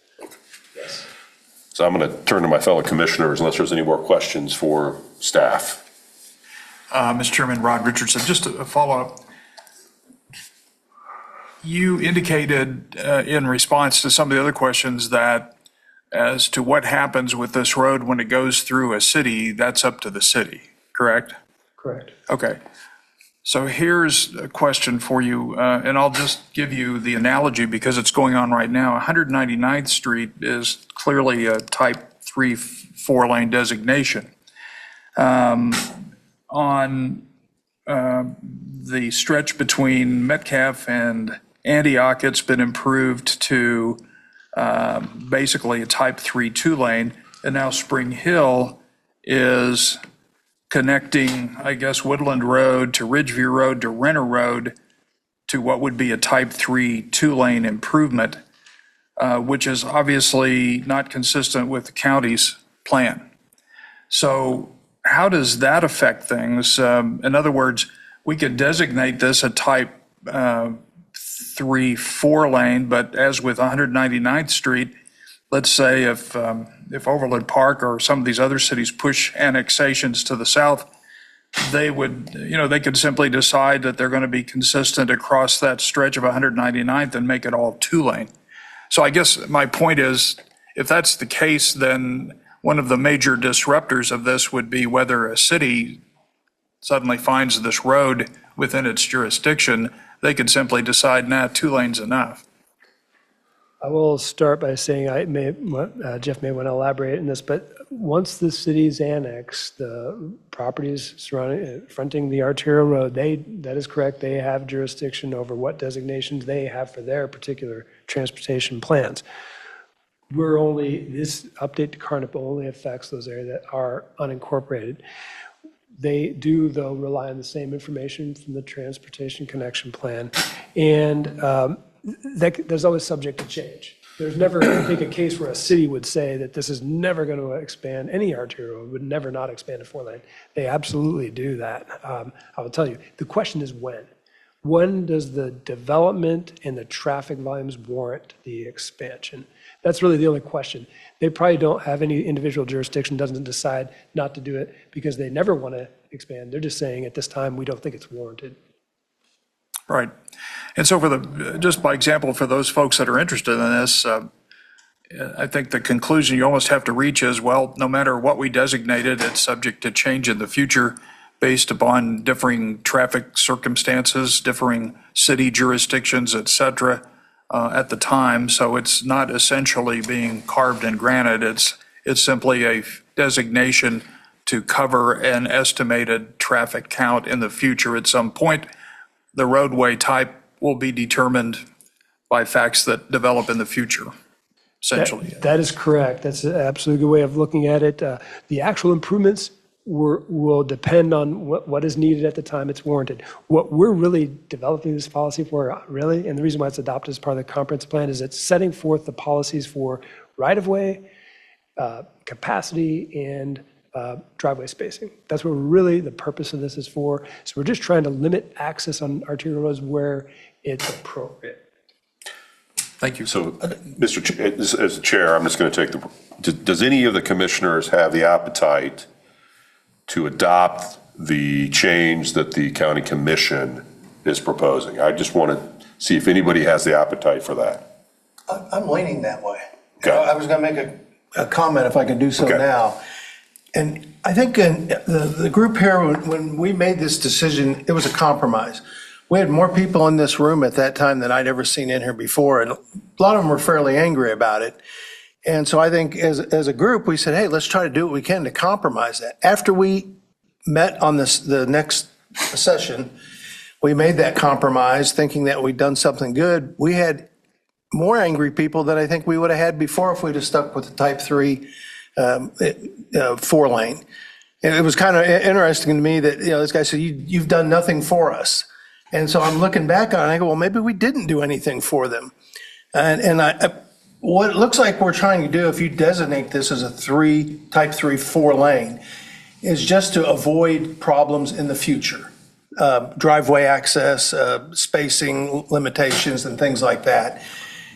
Yes. So I'm going to turn to my fellow commissioners unless there's any more questions for staff. Mr. Chairman, Rod Richardson, just a follow-up. You indicated in response to some of the other questions that as to what happens with this road when it goes through a city, that's up to the city, correct? Correct. Okay. So here's a question for you, and I'll just give you the analogy because it's going on right now. 199th Street is clearly a type 3, 4-lane designation. On the stretch between Metcalf and Antioch, it's been improved to basically a type 3, 2-lane, and now Spring Hill is connecting, I guess, Woodland Road to Ridgeview Road to Renner Road to what would be a type 3, 2-lane improvement, which is obviously not consistent with the county's plan. So how does that affect things? In other words, we could designate this a type 3, 4-lane, but as with 199th Street, let's say if Overland Park or some of these other cities push annexations to the south, they would, they could simply decide that they're going to be consistent across that stretch of 199th and make it all 2-lane. So I guess my point is, if that's the case, then one of the major disruptors of this would be whether a city suddenly finds this road within its jurisdiction. They could simply decide, 2 lanes enough. I will start by saying Jeff may want to elaborate on this, but once the city's annexed, the properties fronting the arterial road, that is correct, they have jurisdiction over what designations they have for their particular transportation plans. This update to Carnap only affects those areas that are unincorporated. They do, though, rely on the same information from the Transportation Connection Plan, and there's always subject to change. There's never, I think, a case where a city would say that this is never going to expand, any arterial road would never not expand a 4-lane. They absolutely do that. I will tell you, the question is when. When does the development and the traffic volumes warrant the expansion? That's really the only question. They probably don't have any individual jurisdiction doesn't decide not to do it because they never want to expand. They're just saying at this time, we don't think it's warranted. Right. And so just by example, for those folks that are interested in this, I think the conclusion you almost have to reach is, well, no matter what we designated, it's subject to change in the future based upon differing traffic circumstances, differing city jurisdictions, et cetera, at the time. So it's not essentially being carved in granite. It's simply a designation to cover an estimated traffic count in the future at some point. The roadway type will be determined by facts that develop in the future, essentially. That is correct. That's an absolutely good way of looking at it. The actual improvements will depend on what is needed at the time it's warranted. What we're really developing this policy for, really, and the reason why it's adopted as part of the comprehensive plan is it's setting forth the policies for right-of-way, capacity, and driveway spacing. That's what really the purpose of this is for. So we're just trying to limit access on arterial roads where it's appropriate. Thank you. So, Mr. As chair, I'm just going to take does any of the commissioners have the appetite to adopt the change that the county commission is proposing? I just want to see if anybody has the appetite for that. I'm leaning that way. Okay. I was going to make a comment if I could do so Okay. now. And I think in the group here, when we made this decision, it was a compromise. We had more people in this room at that time than I'd ever seen in here before, and a lot of them were fairly angry about it. And so I think as a group, we said, hey, let's try to do what we can to compromise that. After we met on the next session, we made that compromise thinking that we'd done something good. We had more angry people than I think we would have had before if we'd have stuck with the type 3 4-lane. And it was kind of interesting to me that, this guy said, you've done nothing for us. And so I'm looking back on it, and I go, well, maybe we didn't do anything for them. And what it looks like we're trying to do, if you designate this as a type 3 4-lane, is just to avoid problems in the future. Driveway access, spacing limitations, and things like that.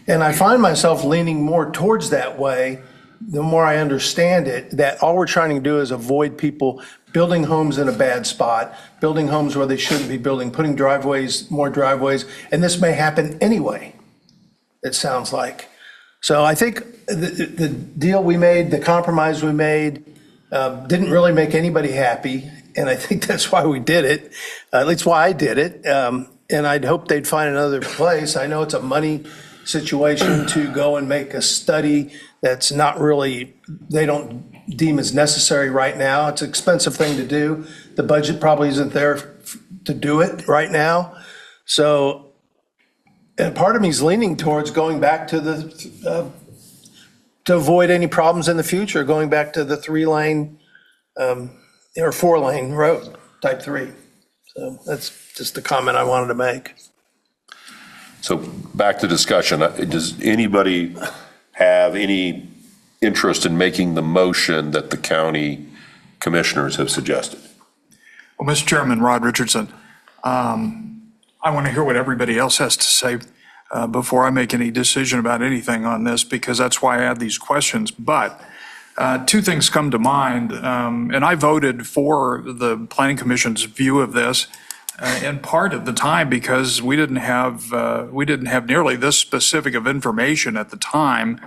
And I find myself leaning more towards that way the more I understand it, that all we're trying to do is avoid people building homes in a bad spot, building homes where they shouldn't be building, putting more driveways, and this may happen anyway, it sounds like. So I think the deal we made, the compromise we made, didn't really make anybody happy. and I think that's why we did it, at least why I did it. And I'd hope they'd find another place. I know it's a money situation to go and make a study that's not really, they don't deem as necessary right now. It's an expensive thing to do. The budget probably isn't there to do it right now. So, and part of me is leaning towards going back to the, to avoid any problems in the future, going back to the 3-lane or 4-lane road, type 3. So that's just the comment I wanted to make. So back to discussion. Does anybody have any interest in making the motion that the county commissioners have suggested? Well, Mr. Chairman, Rod Richardson, I want to hear what everybody else has to say before I make any decision about anything on this, because that's why I had these questions. But two things come to mind, and I voted for the Planning Commission's view of this in part at the time because we didn't have nearly this specific of information at the time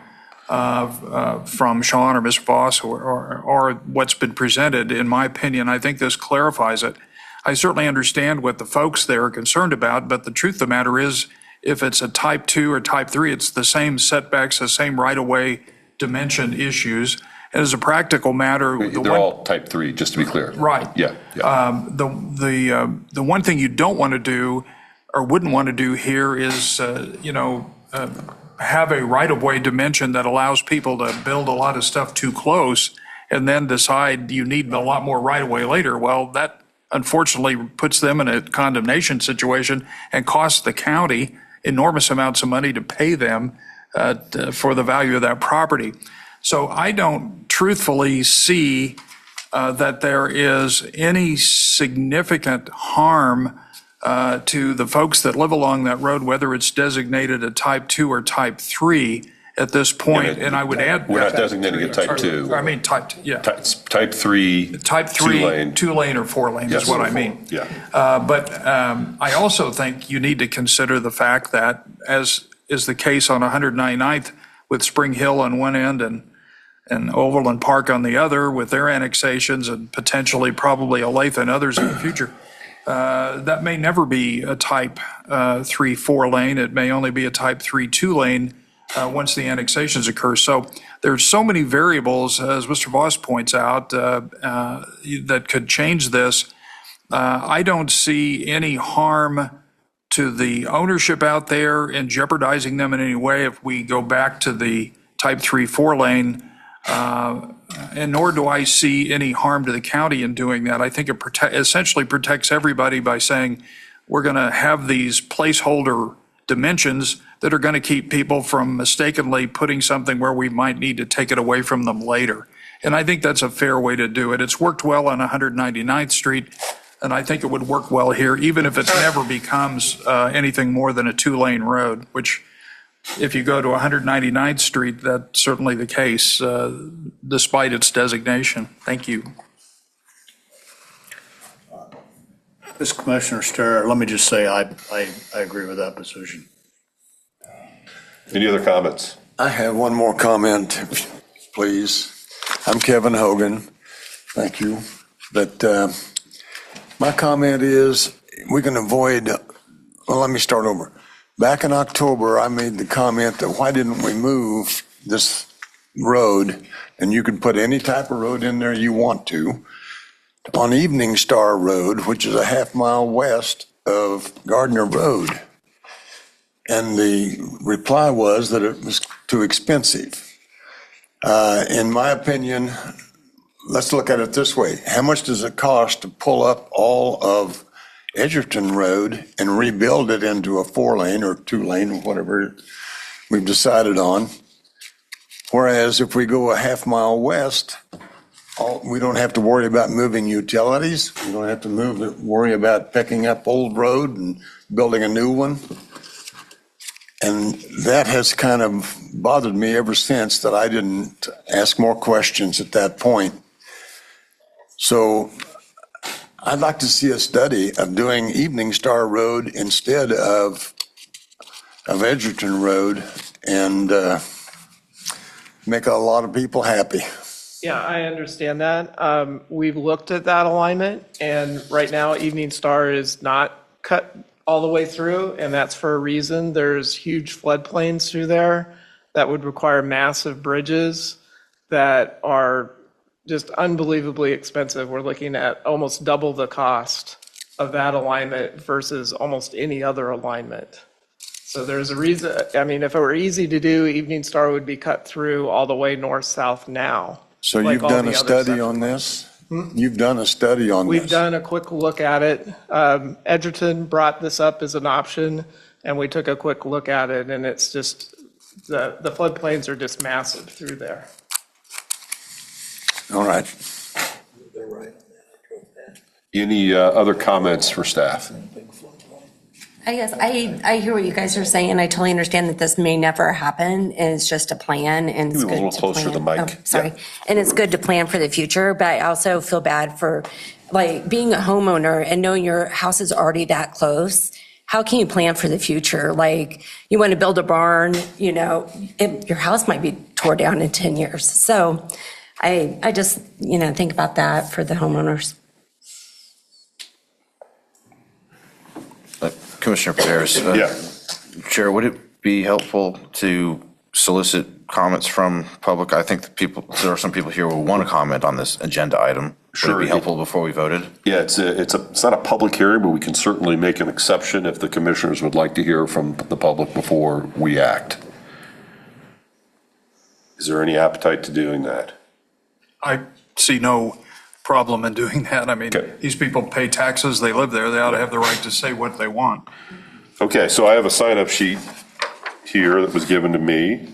from Sean or Mr. Voss or what's been presented. In my opinion, I think this clarifies it. I certainly understand what the folks there are concerned about, but the truth of the matter is, if it's a type 2 or type 3, it's the same setbacks, the same right-of-way dimension issues. And as a practical matter, They're all type 3, just to be clear. Right. Yeah. The one thing you don't want to do or wouldn't want to do here is, have a right-of-way dimension that allows people to build a lot of stuff too close and then decide you need a lot more right-of-way later. Well, that unfortunately puts them in a condemnation situation and costs the county enormous amounts of money to pay them for the value of that property. So I don't truthfully see that there is any significant harm to the folks that live along that road, whether it's designated a type 2 or type 3 at this point. And I would add. We're not designating a type 2. I mean, type 2, yeah. Type 3. Type 3, 2-lane. 2-lane or 4-lane is what I mean. Yeah. But I also think you need to consider the fact that, as is the case on 199th with Spring Hill on one end and Overland Park on the other, with their annexations and potentially probably Olathe and others in the future, that may never be a type 3 4-lane. It may only be a type 3 2-lane once the annexations occur. So there's so many variables, as Mr. Voss points out, that could change this. I don't see any harm to the ownership out there in jeopardizing them in any way if we go back to the type 3 4-lane. And nor do I see any harm to the county in doing that. I think it essentially protects everybody by saying we're going to have these placeholder dimensions that are going to keep people from mistakenly putting something where we might need to take it away from them later. And I think that's a fair way to do it. It's worked well on 199th Street, and I think it would work well here, even if it never becomes anything more than a 2-lane road, which if you go to 199th Street, that's certainly the case, despite its designation. Thank you. This Commissioner Starrett, let me just say I agree with that position. Any other comments? I have one more comment, please. I'm Kevin Hogan. Thank you. But my comment is we can avoid, well, let me start over. Back in October, I made the comment that why didn't we move this road, and you can put any type of road in there you want to, on Evening Star Road, which is a half-mile west of Gardner Road. And the reply was that it was too expensive. In my opinion, let's look at it this way. How much does it cost to pull up all of Edgerton Road and rebuild it into a 4-lane or 2-lane, whatever we've decided on? Whereas if we go a half-mile west, we don't have to worry about moving utilities. We don't have to worry about picking up old road and building a new one. And that has kind of bothered me ever since, that I didn't ask more questions at that point. So I'd like to see a study of doing Evening Star Road instead of Edgerton Road and make a lot of people happy. Yeah, I understand that. We've looked at that alignment, and right now Evening Star is not cut all the way through, and that's for a reason. There's huge floodplains through there that would require massive bridges that are just unbelievably expensive. We're looking at almost double the cost of that alignment versus almost any other alignment. So there's a reason, I mean, if it were easy to do, Evening Star would be cut through all the way north-south now. So like you've all done the a other study on this? You've done a study on this? We've done a quick look at it. Edgerton brought this up as an option, and we took a quick look at it, and it's just, the floodplains are just massive through there. All right. Any other comments for staff? I guess I hear what you guys are saying, and I totally understand that this may never happen, and it's just a plan, and it's Move a good little to closer to the plan. mic. Oh, sorry. And it's good to plan for the future, but I also feel bad for, like, being a homeowner and knowing your house is already that close. How can you plan for the future? Like, you want to build a barn, you know, your house might be tore down in 10 years. So I just, think about that for the homeowners. Commissioner Paderas. Yeah. Chair, would it be helpful to solicit comments from public? I think there are some people here who want to comment on this agenda item. Sure. Would it be helpful before we voted? Yeah, it's not a public hearing, but we can certainly make an exception if the commissioners would like to hear from the public before we act. Is there any appetite to doing that? I see no problem in doing that. I mean, Okay. these people pay taxes, they live there, they ought to have the right to say what they want. Okay, so I have a sign-up sheet here that was given to me.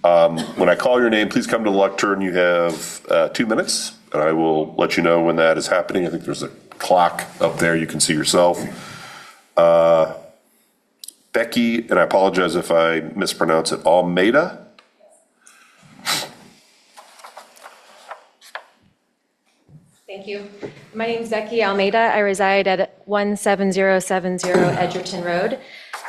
When I call your name, please come to the lectern. You have 2 minutes, and I will let you know when that is happening. I think there's a clock up there you can see yourself. Becky, and I apologize if I mispronounce it, Almeida? Thank you. My name is Becky Almeida. I reside at 17070 Edgerton Road.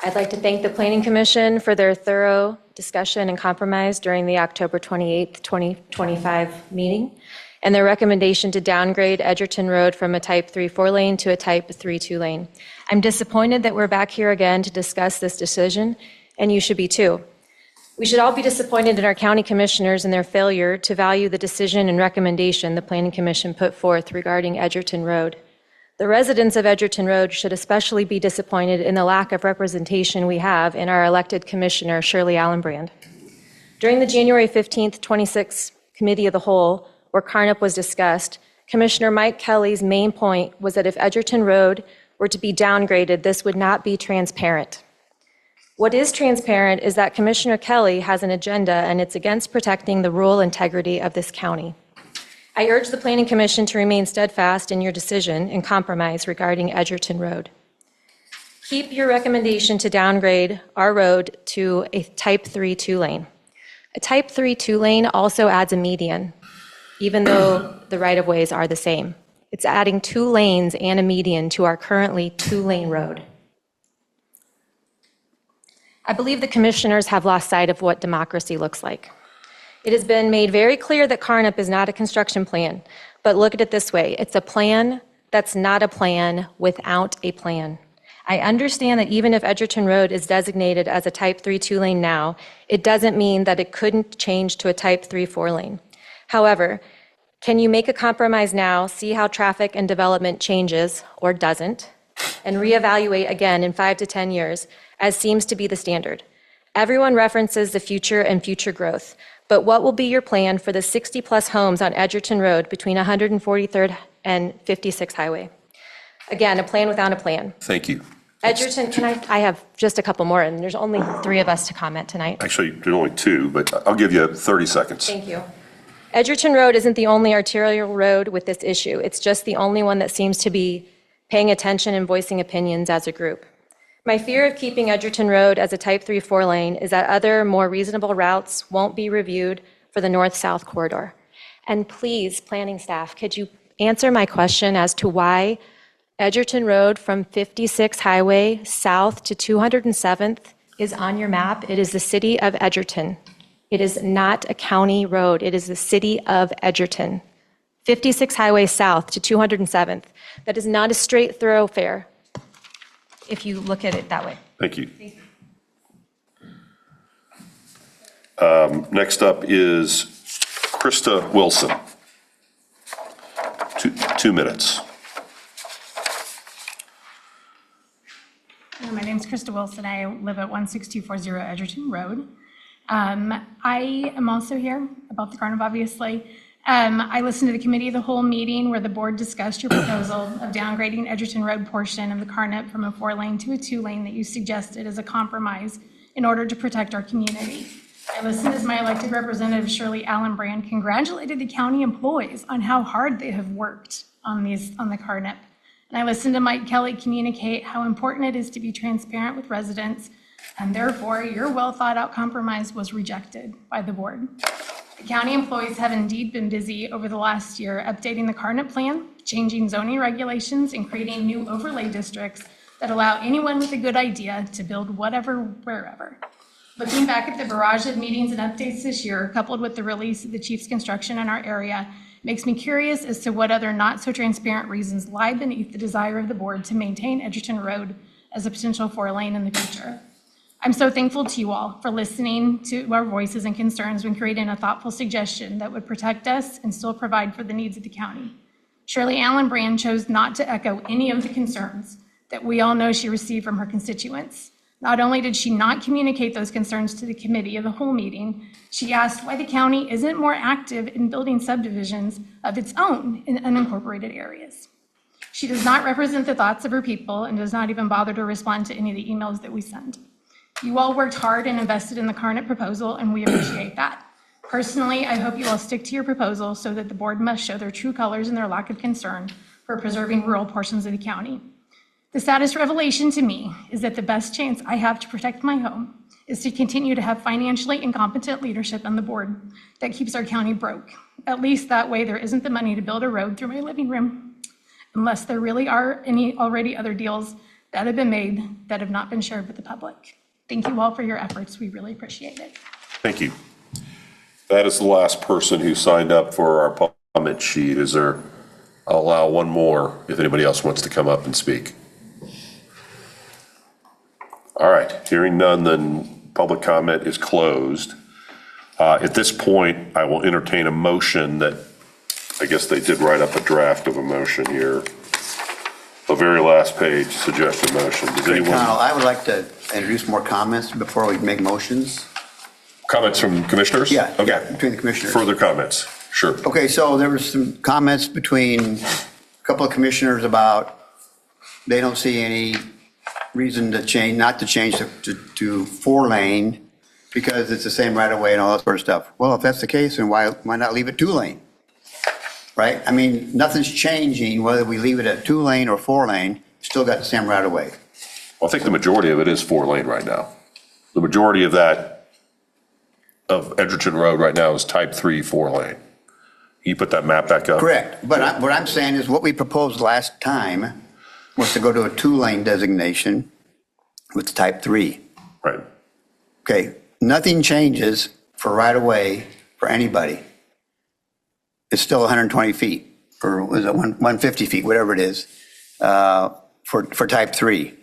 I'd like to thank the Planning Commission for their thorough discussion and compromise during the October 28th, 2025 meeting, and their recommendation to downgrade Edgerton Road from a Type 3 4-lane to a Type 3 2-lane. I'm disappointed that we're back here again to discuss this decision, and you should be too. We should all be disappointed in our county commissioners and their failure to value the decision and recommendation the Planning Commission put forth regarding Edgerton Road. The residents of Edgerton Road should especially be disappointed in the lack of representation we have in our elected commissioner, Shirley Allenbrand. During the January 15th, 26 Committee of the Whole, where Carnup was discussed, Commissioner Mike Kelly's main point was that if Edgerton Road were to be downgraded, this would not be transparent. What is transparent is that Commissioner Kelly has an agenda, and it's against protecting the rural integrity of this county. I urge the Planning Commission to remain steadfast in your decision and compromise regarding Edgerton Road. Keep your recommendation to downgrade our road to a Type 3 2-lane. A Type 3 2-lane also adds a median, even though the right-of-ways are the same. It's adding 2 lanes and a median to our currently 2-lane road. I believe the commissioners have lost sight of what democracy looks like. It has been made very clear that Carnup is not a construction plan, but look at it this way. It's a plan that's not a plan without a plan. I understand that even if Edgerton Road is designated as a Type 3 2-lane now, it doesn't mean that it couldn't change to a Type 3 4-lane. However, can you make a compromise now, see how traffic and development changes or doesn't, and reevaluate again in 5 to 10 years, as seems to be the standard? Everyone references the future and future growth, but what will be your plan for the 60-plus homes on Edgerton Road between 143rd and 56th Highway? Again, a plan without a plan. Thank you. Edgerton, I have just a couple more, and there's only 3 of us to comment tonight. Actually, there's only 2, but I'll give you 30 seconds. Thank you. Edgerton Road isn't the only arterial road with this issue. It's just the only one that seems to be paying attention and voicing opinions as a group. My fear of keeping Edgerton Road as a Type 3 4-lane is that other, more reasonable routes won't be reviewed for the north-south corridor. And please, planning staff, could you answer my question as to why Edgerton Road from 56 Highway south to 207th is on your map? It is the city of Edgerton. It is not a county road. It is the city of Edgerton. 56 Highway South to 207th. That is not a straight thoroughfare if you look at it that way. Thank you. Next up is Krista Wilson. 2 minutes. My name's Krista Wilson. I live at 16240 Edgerton Road. I am also here about the Carnival, obviously. I listened to the committee of the whole meeting where the board discussed your proposal of downgrading Edgerton Road portion of the Carnip from a 4-lane to a 2-lane that you suggested as a compromise in order to protect our community. I listened as my elected representative, Shirley Allenbrand, congratulated the county employees on how hard they have worked on the Carnip. And I listened to Mike Kelly communicate how important it is to be transparent with residents, and therefore your well-thought-out compromise was rejected by the board. The county employees have indeed been busy over the last year updating the Carnip plan, changing zoning regulations, and creating new overlay districts that allow anyone with a good idea to build whatever, wherever. Looking back at the barrage of meetings and updates this year, coupled with the release of the chief's construction in our area, makes me curious as to what other not-so-transparent reasons lie beneath the desire of the board to maintain Edgerton Road as a potential 4-lane in the future. I'm so thankful to you all for listening to our voices and concerns when creating a thoughtful suggestion that would protect us and still provide for the needs of the county. Shirley Allenbrand chose not to echo any of the concerns that we all know she received from her constituents. Not only did she not communicate those concerns to the committee of the whole meeting, she asked why the county isn't more active in building subdivisions of its own in unincorporated areas. She does not represent the thoughts of her people and does not even bother to respond to any of the emails that we send. You all worked hard and invested in the Carnip proposal, and we appreciate that. Personally, I hope you all stick to your proposal so that the board must show their true colors and their lack of concern for preserving rural portions of the county. The saddest revelation to me is that the best chance I have to protect my home is to continue to have financially incompetent leadership on the board that keeps our county broke. At least that way there isn't the money to build a road through my living room, unless there really are any already other deals that have been made that have not been shared with the public. Thank you all for your efforts. We really appreciate it. Thank you. That is the last person who signed up for our comment sheet. I'll allow one more if anybody else wants to come up and speak. All right, hearing none, then public comment is closed. At this point, I will entertain a motion that, I guess they did write up a draft of a motion here. The very last page, suggested motion. Does anyone? Connell, I would like to introduce more comments before we make motions. Comments from commissioners? Yeah, Okay. yeah, between the commissioners. Further comments? Sure. Okay, so there was some comments between a couple of commissioners about they don't see any reason to change, not to change to 4-lane because it's the same right of way and all that sort of stuff. Well, if that's the case, then why not leave it 2-lane? Right? I mean, nothing's changing whether we leave it at 2-lane or 4-lane, still got the same right of way. Well, I think the majority of it is 4-lane right now. The majority of that, of Edgerton Road right now is type 3 4-lane. You put that map back up? Correct. But what I'm saying is what we proposed last time was to go to a 2-lane designation with type 3. Right. Okay, nothing changes for right of way for anybody. It's still 120 feet, or was it 150 feet, whatever it is, for type 3.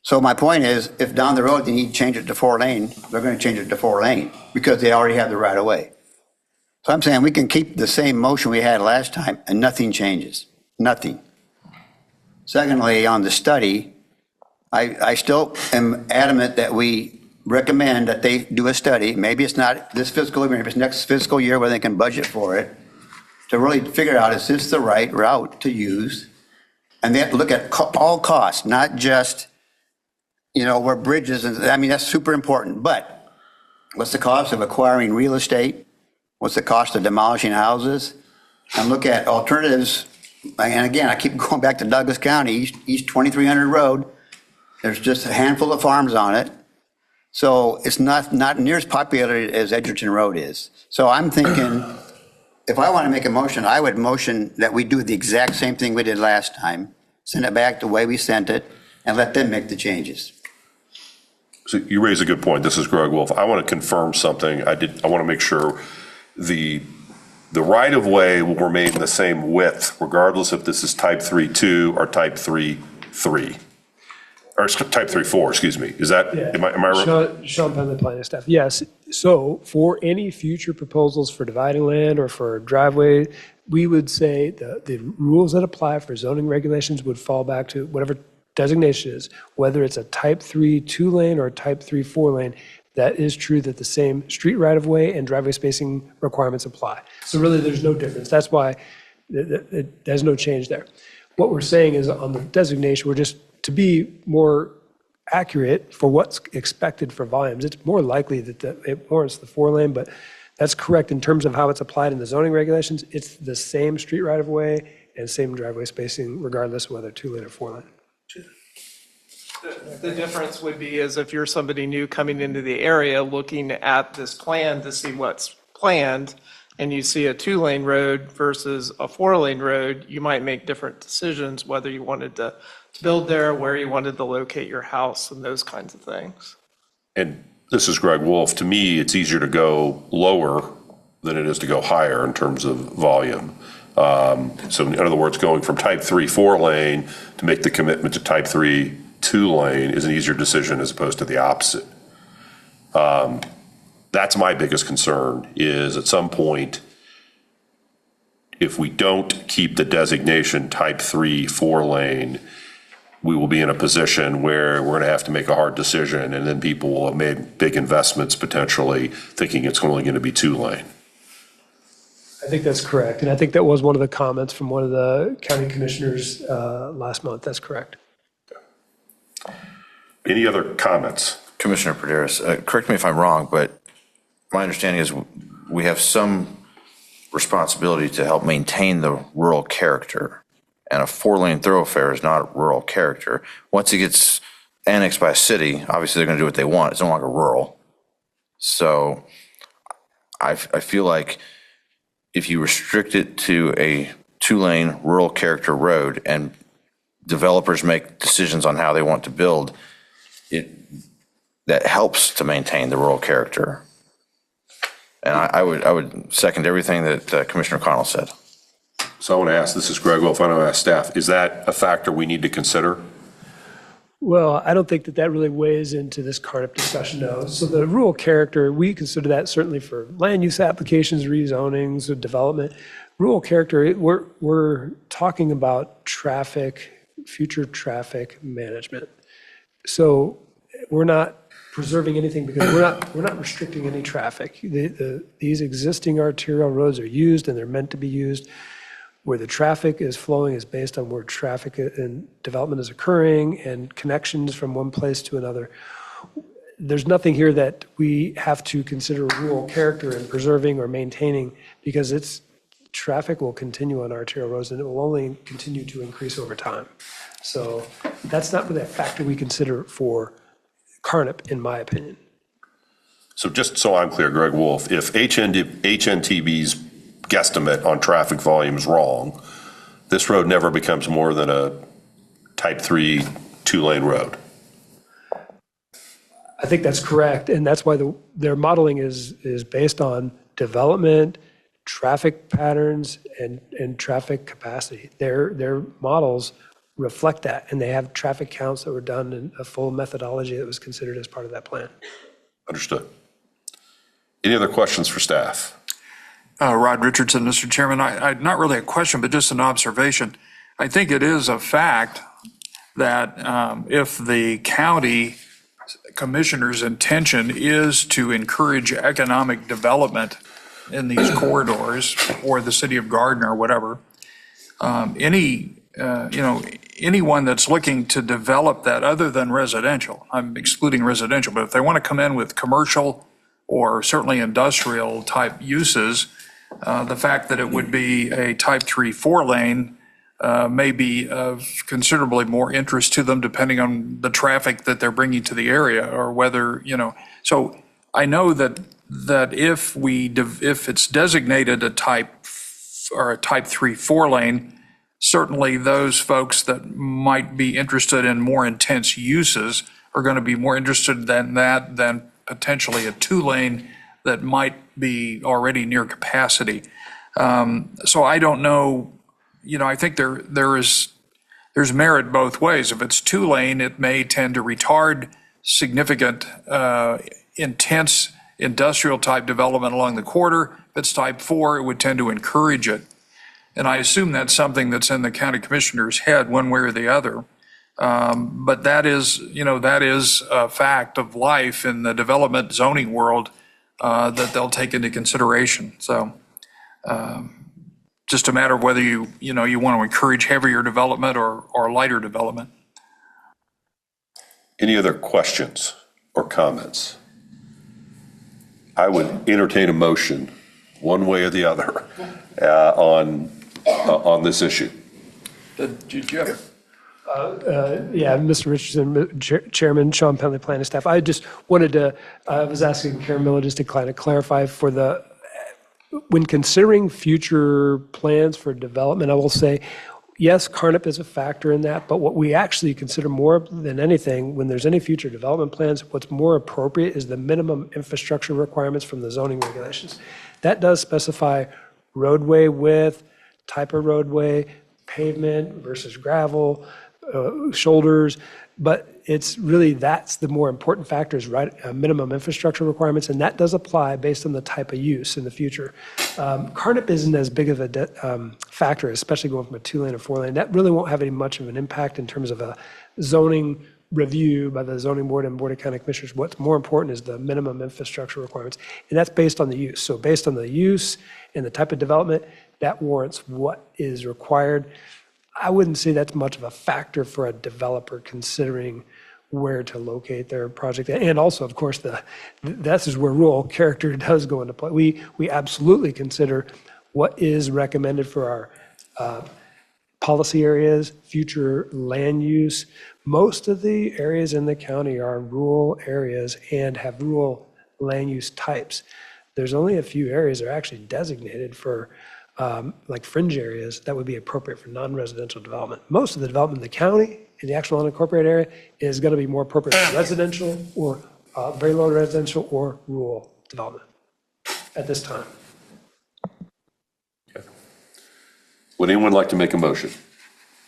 So my point is, if down the road they need to change it to 4-lane, they're going to change it to 4-lane because they already have the right of way. So I'm saying we can keep the same motion we had last time and nothing changes, nothing. Secondly, on the study, I still am adamant that we recommend that they do a study. Maybe it's not this fiscal year, maybe it's next fiscal year where they can budget for it, to really figure out, is this the right route to use? And they have to look at all costs, not just, where bridges, and I mean, that's super important. But what's the cost of acquiring real estate? What's the cost of demolishing houses? And look at alternatives. And again, I keep going back to Douglas County, East 2300 Road. There's just a handful of farms on it. So it's not near as popular as Edgerton Road is. So I'm thinking, if I want to make a motion, I would motion that we do the exact same thing we did last time, send it back the way we sent it, and let them make the changes. So you raise a good point. This is Greg Wolf. I want to confirm something. I want to make sure the right-of-way will remain the same width regardless if this is type 3.2 or type 3.3. Or type 3.4, excuse me. Is that, am I right? Sean Penn, the planning staff. Yes. So for any future proposals for dividing land or for driveway, we would say the rules that apply for zoning regulations would fall back to whatever designation is, whether it's a type 3 2-lane or a type 3 4-lane. That is true that the same street right-of-way and driveway spacing requirements apply. So really, there's no difference. That's why there's no change there. What we're saying is on the designation, we're just, to be more accurate for what's expected for volumes, it's more likely that it warrants the 4-lane, but that's correct in terms of how it's applied in the zoning regulations. It's the same street right-of-way and same driveway spacing regardless of whether 2-lane or 4-lane. The difference would be is if you're somebody new coming into the area looking at this plan to see what's planned, and you see a 2-lane road versus a 4-lane road, you might make different decisions whether you wanted to build there, where you wanted to locate your house, and those kinds of things. And this is Greg Wolf. To me, it's easier to go lower than it is to go higher in terms of volume. So in other words, going from type 3 4-lane to make the commitment to type 3 2-lane is an easier decision as opposed to the opposite. That's my biggest concern is at some point, if we don't keep the designation type 3 4-lane, we will be in a position where we're going to have to make a hard decision, and then people will have made big investments potentially thinking it's only going to be 2-lane. I think that's correct. And I think that was one of the comments from one of the county commissioners last month. That's correct. Any other comments? Commissioner Praderis, correct me if I'm wrong, but my understanding is we have some responsibility to help maintain the rural character. And a 4-lane thoroughfare is not rural character. Once it gets annexed by a city, obviously they're going to do what they want. It's no longer rural. So I feel like if you restrict it to a 2-lane rural character road and developers make decisions on how they want to build, that helps to maintain the rural character. And I would second everything that Commissioner Connell said. So I want to ask, this is Greg Wolf, I want to ask staff, is that a factor we need to consider? Well, I don't think that really weighs into this CARNIP discussion, no. So the rural character, we consider that certainly for land use applications, rezonings, or development. Rural character, we're talking about traffic, future traffic management. So we're not preserving anything because we're not restricting any traffic. These existing arterial roads are used and they're meant to be used. Where the traffic is flowing is based on where traffic and development is occurring and connections from one place to another. There's nothing here that we have to consider rural character in preserving or maintaining because its traffic will continue on arterial roads and it will only continue to increase over time. So that's not really a factor we consider for CARNIP, in my opinion. So just so I'm clear, Greg Wolf, if HNTB's guesstimate on traffic volume is wrong, this road never becomes more than a type 3 2-lane road. I think that's correct, and that's why their modeling is based on development, traffic patterns, and traffic capacity. Their models reflect that, and they have traffic counts that were done in a full methodology that was considered as part of that plan. Understood. Any other questions for staff? Rod Richardson, Mr. Chairman, not really a question, but just an observation. I think it is a fact that if the county commissioner's intention is to encourage economic development in these corridors or the city of Gardner or whatever, anyone that's looking to develop that other than residential, I'm excluding residential, but if they want to come in with commercial or certainly industrial type uses, the fact that it would be a type 3 4-lane may be of considerably more interest to them depending on the traffic that they're bringing to the area or whether, so I know that if it's designated a type 3 4-lane, certainly those folks that might be interested in more intense uses are going to be more interested than that than potentially a 2-lane that might be already near capacity. So I don't know, I think there's merit both ways. If it's 2-lane, it may tend to retard significant, intense industrial type development along the corridor. If it's type 4, it would tend to encourage it. And I assume that's something that's in the county commissioner's head one way or the other. But that is a fact of life in the development zoning world that they'll take into consideration. So just a matter of whether you want to encourage heavier development or lighter development. Any other questions or comments? I would entertain a motion, one way or the other, on this issue. Jeff? Yeah, Mr. Richardson, Chairman, Sean Penley, Planning Staff. I just wanted to, I was asking Karen Miller just to kind of clarify when considering future plans for development, I will say, yes, Carnap is a factor in that, but what we actually consider more than anything, when there's any future development plans, what's more appropriate is the minimum infrastructure requirements from the zoning regulations. That does specify roadway width, type of roadway, pavement versus gravel, shoulders, but it's really, that's the more important factor is minimum infrastructure requirements, and that does apply based on the type of use in the future. Carnap isn't as big of a factor, especially going from a 2-lane or 4-lane. That really won't have any much of an impact in terms of a zoning review by the zoning board and board of county commissioners. What's more important is the minimum infrastructure requirements, and that's based on the use. So based on the use and the type of development, that warrants what is required. I wouldn't say that's much of a factor for a developer considering where to locate their project. And also, of course, this is where rural character does go into play. We absolutely consider what is recommended for our policy areas, future land use. Most of the areas in the county are rural areas and have rural land use types. There's only a few areas that are actually designated for like fringe areas that would be appropriate for non-residential development. Most of the development in the county, in the actual unincorporated area, is going to be more appropriate for residential or very low residential or rural development at this time. Okay. Would anyone like to make a motion?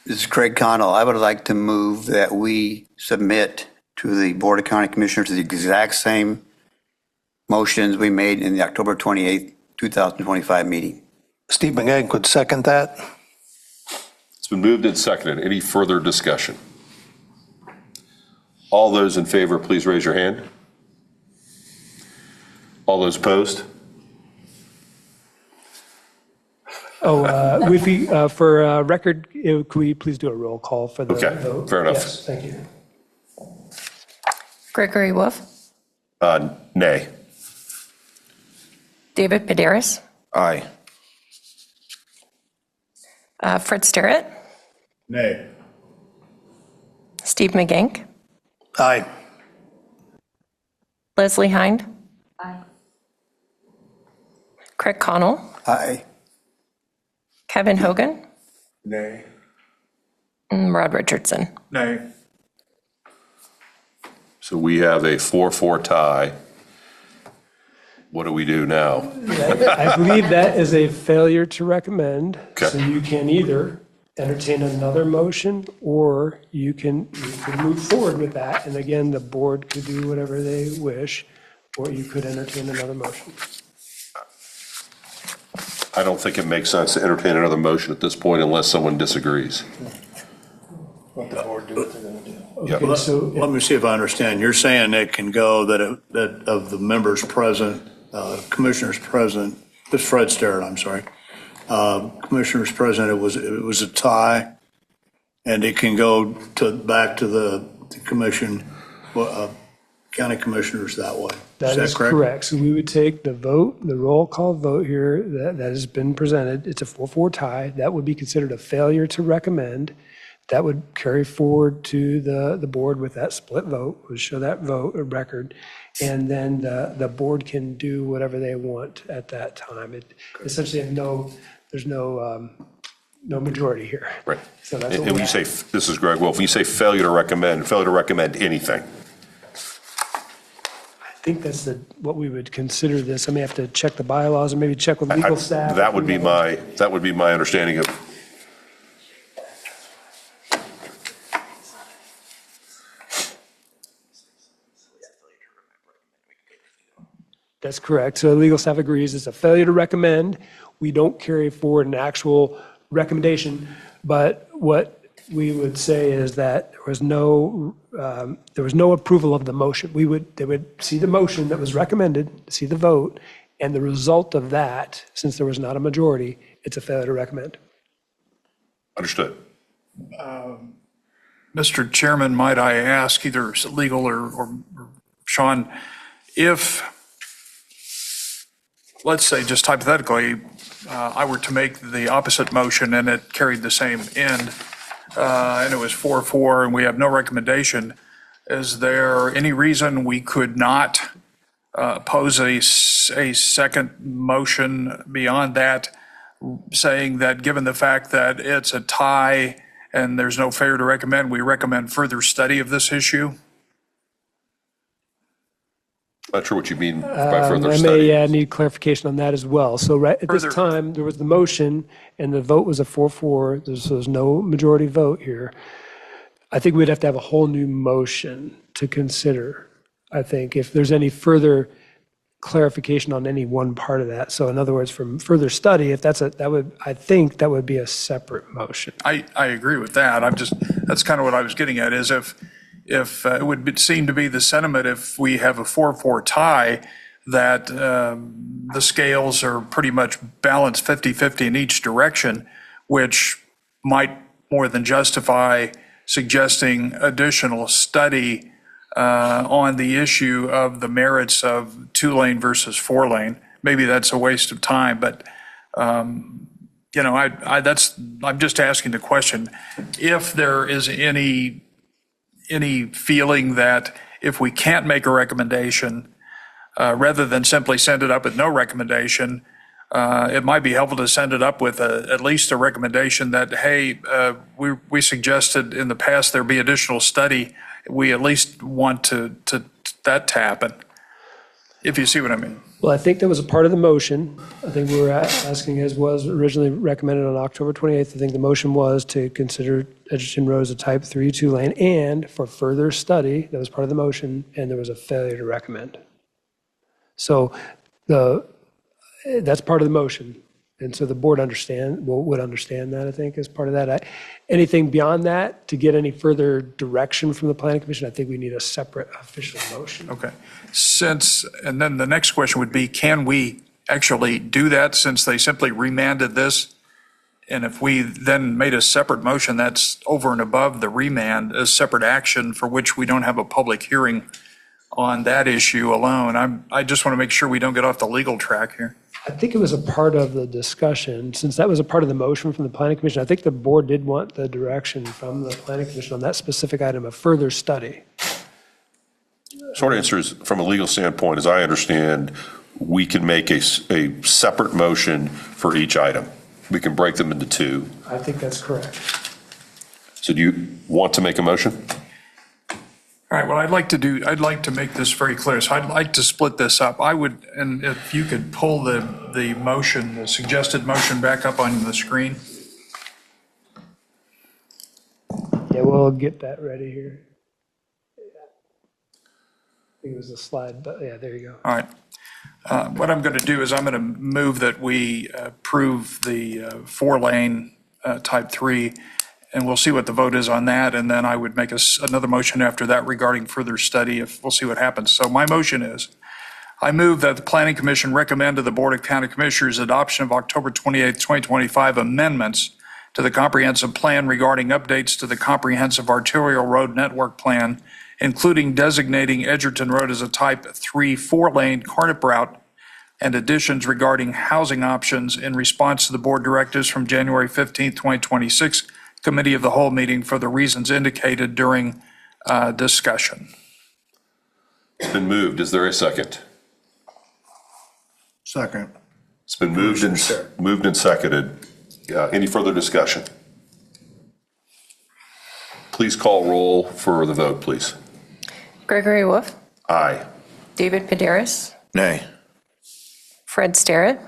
This is Craig Connell. I would like to move that we submit to the Board of County Commissioners the exact same motions we made in the October 28th, 2025 meeting. Steve McGank would second that. It's been moved and seconded. Any further discussion? All those in favor, please raise your hand. All those opposed? For record, could we please do a roll call for the Okay, vote? fair enough. Yes, thank you. Gregory Wolf, Nay. David Paderas, Aye. Fred Sterrett, Nay. Steve McGank, Aye. Leslie Hind, Aye. Craig Connell, Aye. Kevin Hogan, Nay. and Rod Richardson. Nay. So we have a 4-4 tie. What do we do now? I believe that is a failure to recommend. Okay. So you can either entertain another motion or you can move forward with that. And again, the board could do whatever they wish, or you could entertain another motion. I don't think it makes sense to entertain another motion at this point unless someone disagrees. Let the board do what they're going to do. Yep. Okay, so Let me see if I understand. You're saying it can go that of the members present, commissioners present, this Fred Sterrett, I'm sorry. Commissioners present, it was a tie, and it can go back to the commission, county commissioners that way. that is correct. So we would take the vote, the roll call vote here that has been presented. It's a 4-4 tie. That would be considered a failure to recommend. That would carry forward to the board with that split vote, would show that vote, a record, and then the board can do whatever they want at that time. It essentially, there's no majority here. Right. So that's And what when you say, this is Greg Wolf, when you say failure to recommend anything, think that's what we would consider this. I may have to check the bylaws or maybe check with legal staff. That would be my understanding of. That's correct. So legal staff agrees it's a failure to recommend. We don't carry forward an actual recommendation, but what we would say is that there was no approval of the motion. They would see the motion that was recommended, see the vote, and the result of that, since there was not a majority, it's a failure to recommend. Understood. Mr. Chairman, might I ask either legal or Sean, if, let's say just hypothetically, I were to make the opposite motion and it carried the same end, and it was 4-4 and we have no recommendation, is there any reason we could not pose a second motion beyond that, saying that given the fact that it's a tie and there's no failure to recommend, we recommend further study of this issue? Not sure what you mean by further I study. may need clarification on that as well. So right at this time, there was the motion and the vote was a 4-4. There's no majority vote here. I think we'd have to have a whole new motion to consider, I think, if there's any further clarification on any one part of that. So in other words, from further study, if I think that would be a separate motion. I agree with that. That's kind of what I was getting at, is if it would seem to be the sentiment, if we have a 4-4 tie, that the scales are pretty much balanced 50-50 in each direction, which might more than justify suggesting additional study on the issue of the merits of 2-lane versus 4-lane. Maybe that's a waste of time, but I'm just asking the question. If there is any feeling that if we can't make a recommendation, rather than simply send it up with no recommendation, it might be helpful to send it up with at least a recommendation that, hey, we suggested in the past there be additional study. We at least want that to happen, if you see what I mean. Well, I think that was a part of the motion. I think we were asking, as was originally recommended on October 28th, I think the motion was to consider Edgerton Road as a type 3 2-lane and for further study. That was part of the motion, and there was a failure to recommend. So that's part of the motion. And so the board would understand that, I think, as part of that. Anything beyond that, to get any further direction from the planning commission, I think we need a separate official motion. Okay. And then the next question would be, can we actually do that since they simply remanded this? And if we then made a separate motion that's over and above the remand, a separate action for which we don't have a public hearing on that issue alone, I just want to make sure we don't get off the legal track here. I think it was a part of the discussion, since that was a part of the motion from the planning commission. I think the board did want the direction from the planning commission on that specific item of further study. Short answer is, from a legal standpoint, as I understand, we can make a separate motion for each item. We can break them into two. I think that's correct. So do you want to make a motion? All right, what I'd like to make this very clear. So I'd like to split this up. And if you could pull the motion, the suggested motion back up on the screen. Yeah, we'll get that ready here. I think it was a slide, but yeah, there you go. All right. What I'm going to do is I'm going to move that we approve the 4-lane type 3, and we'll see what the vote is on that. And then I would make another motion after that regarding further study. We'll see what happens. So my motion is, I move that the Planning Commission recommend to the Board of County Commissioners adoption of October 28, 2025 amendments to the comprehensive plan regarding updates to the comprehensive arterial road network plan, including designating Edgerton Road as a type 3 4-lane Carnap route, and additions regarding housing options in response to the board directives from January 15, 2026 Committee of the Whole meeting for the reasons indicated during discussion. It's been moved. Is there a second? Second. It's been moved and seconded. Any further discussion? Please call roll for the vote, please. Gregory Wolf, Aye. David Paderis, Nay. Fred Starrett,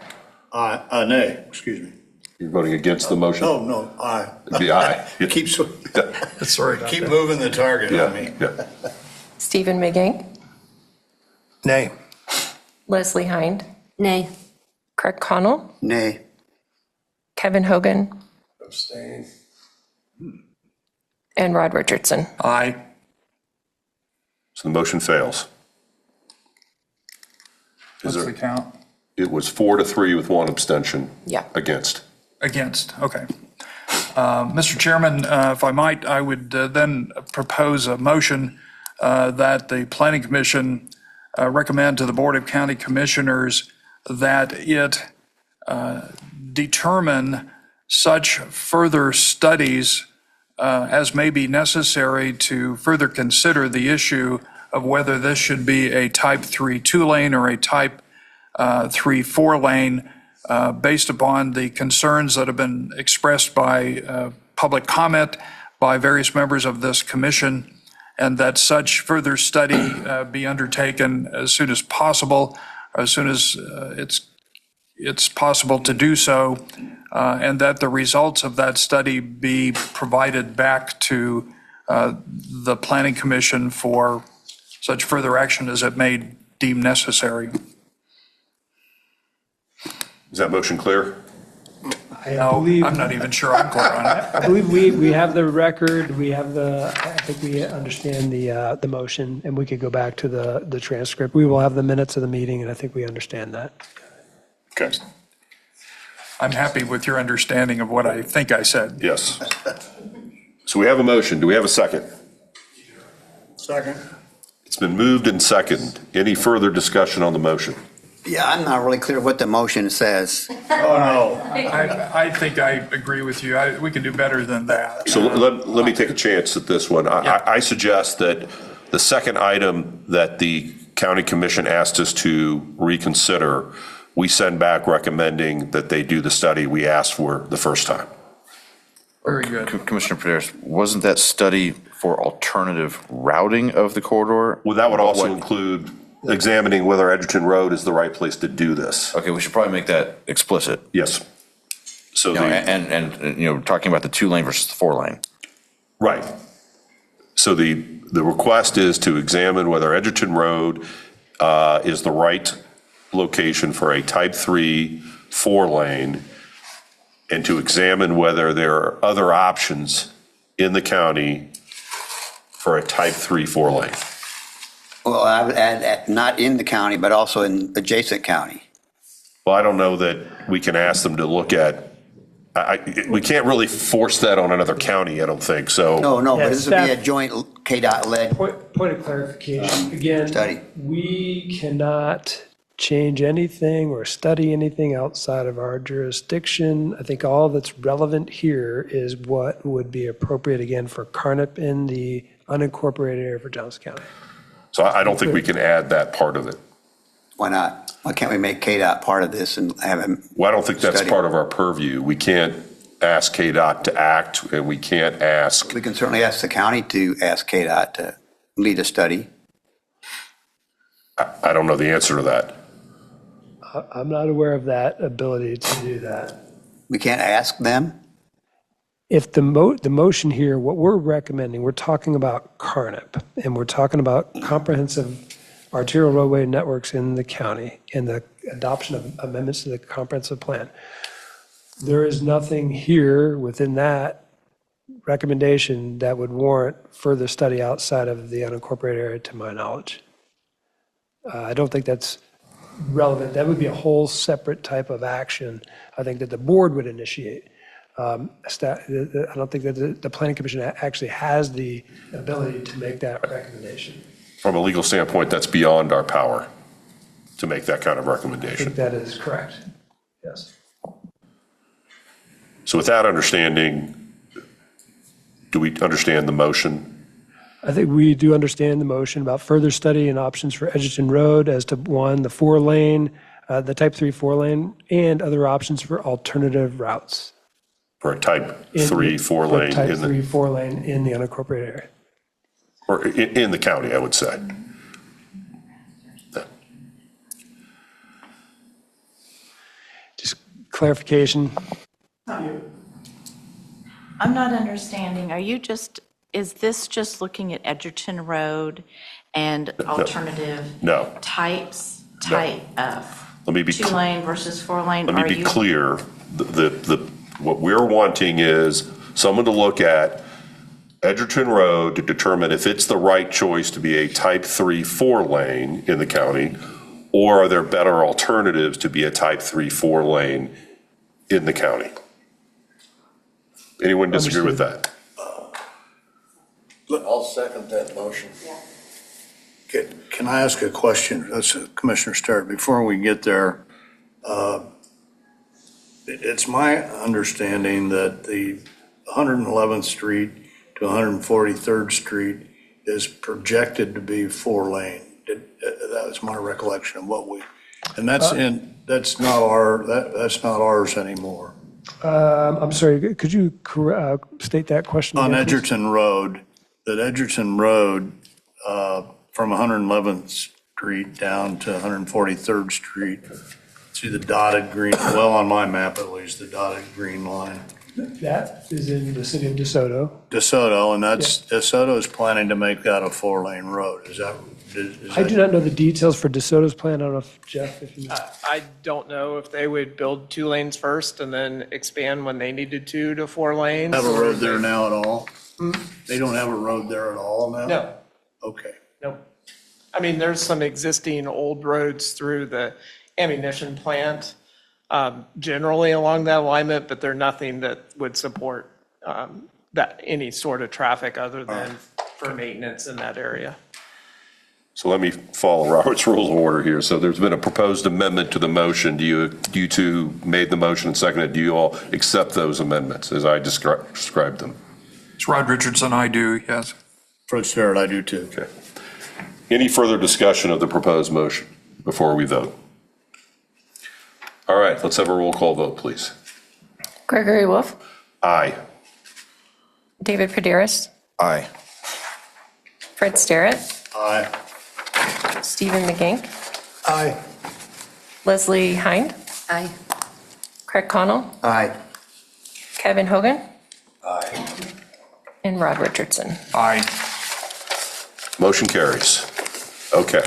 Nay, excuse me. You're voting against the motion? No, aye. It'd be aye. Keep moving the target on me. Yeah. Stephen McGank, Nay. Leslie Hind, Nay. Craig Connell, Nay. Kevin Hogan, Abstain. and Rod Richardson. Aye. So the motion fails. Is What's the there, count? it was 4-3 with one abstention. Yeah. Against. Against, okay. Mr. Chairman, if I might, I would then propose a motion that the Planning Commission recommend to the Board of County Commissioners that it determine such further studies as may be necessary to further consider the issue of whether this should be a type 3 2-lane or a type 3 4-lane based upon the concerns that have been expressed by public comment by various members of this commission, and that such further study be undertaken as soon as possible, as soon as it's possible to do so, and that the results of that study be provided back to the Planning Commission for such further action as it may deem necessary. Is that motion clear? No, I'm not even sure I'm clear on it. I believe we have the record, we have I think we understand the motion, and we could go back to the transcript. We will have the minutes of the meeting, and I think we understand that. Okay. I'm happy with your understanding of what I think I said. Yes. So we have a motion. Do we have a second? Second. It's been moved and seconded. Any further discussion on the motion? Yeah, I'm not really clear what the motion says. Oh, no. I think I agree with you. We can do better than that. So let me take a chance at this one. I suggest that the second item that the county commission asked us to reconsider, we send back recommending that they do the study we asked for the first time. Very good. Commissioner Paderis, wasn't that study for alternative routing of the corridor? Well, that would also What- include examining whether Edgerton Road is the right place to do this. Okay, we should probably make that explicit. Yes. So You know, the, and you know, talking about the 2-lane versus the 4-lane. right. So the request is to examine whether Edgerton Road is the right location for a type 3 4-lane, and to examine whether there are other options in the county for a type 3 4-lane. Well, I would add not in the county, but also in adjacent county. Well, I don't know that we can ask them to look at, we can't really force that on another county, I don't think, so. No, Yeah, but this would be a staff- joint KDOT-led Point of clarification, again, study. we cannot change anything or study anything outside of our jurisdiction. I think all that's relevant here is what would be appropriate, again, for Carnap in the unincorporated area for Johnson County. So I don't think we can add that part of it. Why not? Why can't we make KDOT part of this and have them? Well, I don't think that's Study. part of our purview. We can't ask KDOT to act, and we can't ask, We can certainly ask the county to ask KDOT to lead a study. I don't know the answer to that. I'm not aware of that ability to do that. We can't ask them? If the motion here, what we're recommending, we're talking about Carnap, and we're talking about comprehensive arterial roadway networks in the county and the adoption of amendments to the comprehensive plan. There is nothing here within that recommendation that would warrant further study outside of the unincorporated area, to my knowledge. I don't think that's relevant. That would be a whole separate type of action, I think, that the board would initiate. I don't think that the planning commission actually has the ability to make that recommendation. From a legal standpoint, that's beyond our power to make that kind of I recommendation. think that is correct. Yes. So with that understanding, do we understand the motion? I think we do understand the motion about further study and options for Edgerton Road as to, one, the 4-lane, the type 3 4-lane, and other options for alternative routes. For a type In- 3 for 4-lane Type in 3 the, 4-lane in the unincorporated area. or in the county, I would say. clarification. I'm not understanding. Is this just looking at Edgerton Road and alternative No. types of Let me be 2-lane versus 4-lane? Let me be clear. What we're wanting is someone to look at Edgerton Road to determine if it's the right choice to be a type 3 4-lane in the county, or are there better alternatives to be a type 3 4-lane in the county? Anyone disagree with that? I'll second that motion. Can I ask a question? That's Commissioner Sterrett. Before we get there, it's my understanding that the 111th Street to 143rd Street is projected to be 4-lane. That was my recollection of what we, and that's not ours anymore. I'm sorry, could you state that question On again, please? Edgerton Road, that Edgerton Road from 111th Street down to 143rd Street to the dotted green, well, on my map at least, the dotted green line. That is in the city of DeSoto. DeSoto, and DeSoto is planning to make that a 4-lane road. Is that? I do not know the details for DeSoto's plan. I don't know if Jeff, if you. I don't know if they would build 2 lanes first and then expand when they needed to 4 lanes. Have a road there now at all? They don't have a road there at all now? No, Okay. no. I mean, there's some existing old roads through the ammunition plant, generally along that alignment, but they're nothing that would support that any sort of traffic other than for maintenance in that area. So let me follow Robert's Rules of Order here. So there's been a proposed amendment to the motion. Do you two made the motion and seconded? Do you all accept those amendments as I described them? It's Rod Richardson, I do, yes. Fred Sterrett, I do too. Okay. Any further discussion of the proposed motion before we vote? All right, let's have a roll call vote, please. Gregory Wolf, Aye. David Prederis, Aye. Fred Sterrett, Aye. Stephen McGank, Aye. Leslie Hind, Aye. Craig Connell, Aye. Kevin Hogan, Aye. and Rod Richardson. Aye. Motion carries. Okay.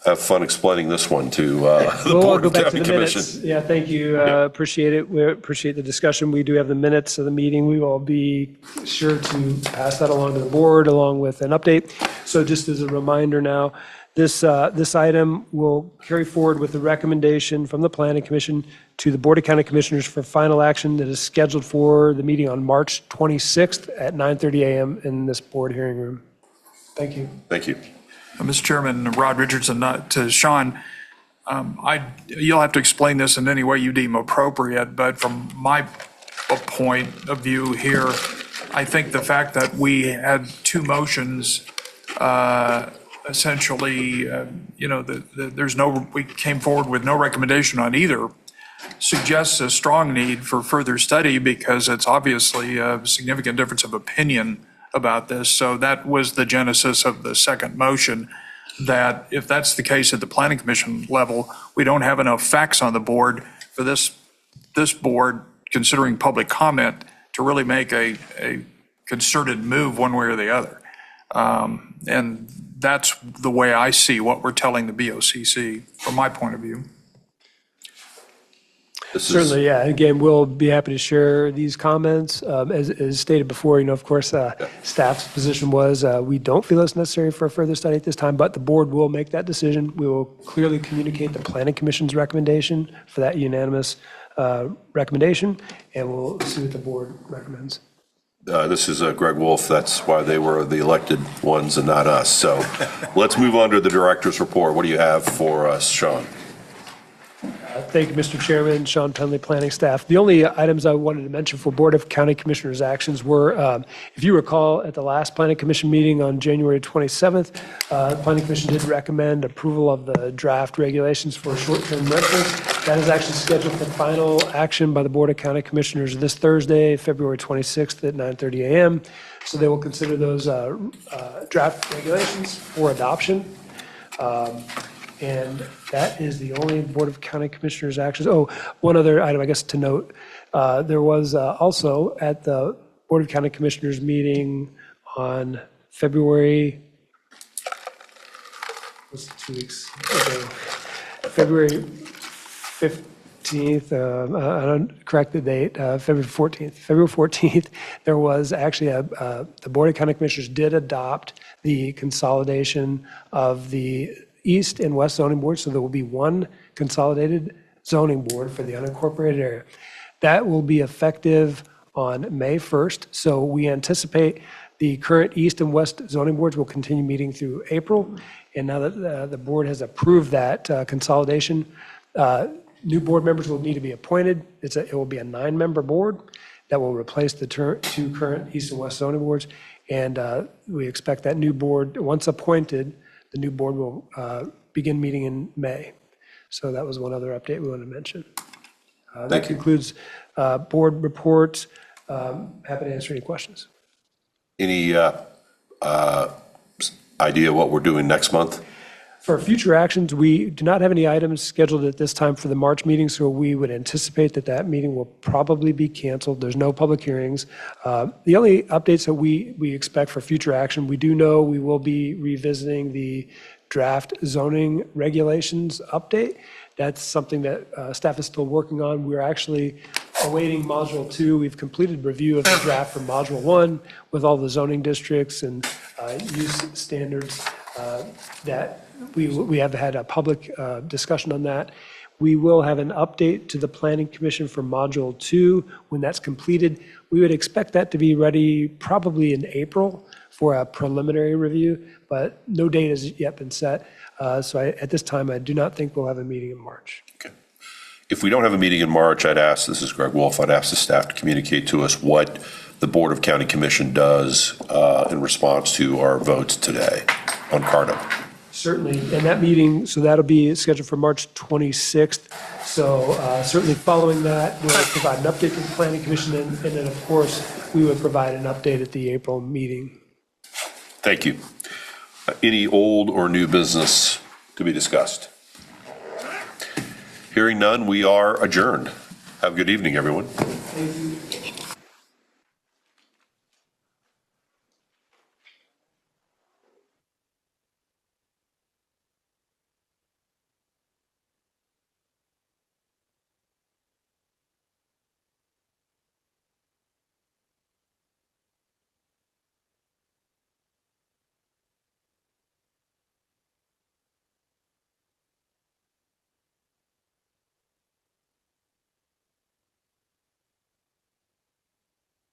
Have fun explaining this one to the We'll Board go of back to County the Commission. minutes. Yeah, thank you. Appreciate it. We appreciate the discussion. We do have the minutes of the meeting. We will be sure to pass that along to the board along with an update. So just as a reminder now, this item will carry forward with the recommendation from the Planning Commission to the Board of County Commissioners for final action that is scheduled for the meeting on March 26th at 9:30 a.m. in this board hearing room. Thank you. Thank you. Mr. Chairman, Rod Richardson, to Sean, you'll have to explain this in any way you deem appropriate, but from my point of view here, I think the fact that we had 2 motions, essentially, we came forward with no recommendation on either, suggests a strong need for further study because it's obviously a significant difference of opinion about this. So that was the genesis of the second motion, that if that's the case at the Planning Commission level, we don't have enough facts on the board for this board, considering public comment, to really make a concerted move one way or the other. And that's the way I see what we're telling the BOCC from my point of view. Certainly, yeah. Again, we'll be happy to share these comments. As stated before, of course, staff's position was we don't feel it's necessary for a further study at this time, but the board will make that decision. We will clearly communicate the Planning Commission's recommendation for that unanimous recommendation, and we'll see what the board recommends. This is Greg Wolf. That's why they were the elected ones and not us. So let's move on to the director's report. What do you have for us, Sean? Thank you, Mr. Chairman, Sean Penley, planning staff. The only items I wanted to mention for Board of County Commissioners' actions were, if you recall, at the last Planning Commission meeting on January 27th, the Planning Commission did recommend approval of the draft regulations for short-term rentals. That is actually scheduled for final action by the Board of County Commissioners this Thursday, February 26th at 9:30 a.m. So they will consider those draft regulations for adoption. And that is the only Board of County Commissioners actions. Oh, one other item, I guess, to note. There was also at the Board of County Commissioners meeting on February, was it 2 weeks ago? February 15th, I don't correct the date, February 14th. February 14th, there was actually the Board of County Commissioners did adopt the consolidation of the East and West zoning boards, so there will be one consolidated zoning board for the unincorporated area. That will be effective on May 1st, so we anticipate the current East and West zoning boards will continue meeting through April, and now that the board has approved that consolidation, new board members will need to be appointed. It will be a 9-member board that will replace the 2 current East and West zoning boards, and we expect that new board, once appointed, the new board will begin meeting in May. So that was one other update we wanted to mention. That concludes board reports. Happy to answer any questions. Any idea what we're doing next month? For future actions, we do not have any items scheduled at this time for the March meeting, so we would anticipate that that meeting will probably be canceled. There's no public hearings. The only updates that we expect for future action, we do know we will be revisiting the draft zoning regulations update. That's something that staff is still working on. We're actually awaiting Module 2. We've completed review of the draft for Module 1 with all the zoning districts and use standards that we have had a public discussion on that. We will have an update to the Planning Commission for Module 2 when that's completed. We would expect that to be ready probably in April for a preliminary review, but no date has yet been set. At this time, I do not think we'll have a meeting in March. Okay. If we don't have a meeting in March, this is Greg Wolf, I'd ask the staff to communicate to us what the Board of County Commission does in response to our votes today on CARDA. Certainly, and that meeting, so that'll be scheduled for March 26th. So certainly following that, we'll provide an update to the Planning Commission, and then, of course, we would provide an update at the April meeting. Thank you. Any old or new business to be discussed? Hearing none, we are adjourned. Have a good evening, everyone. Thank you.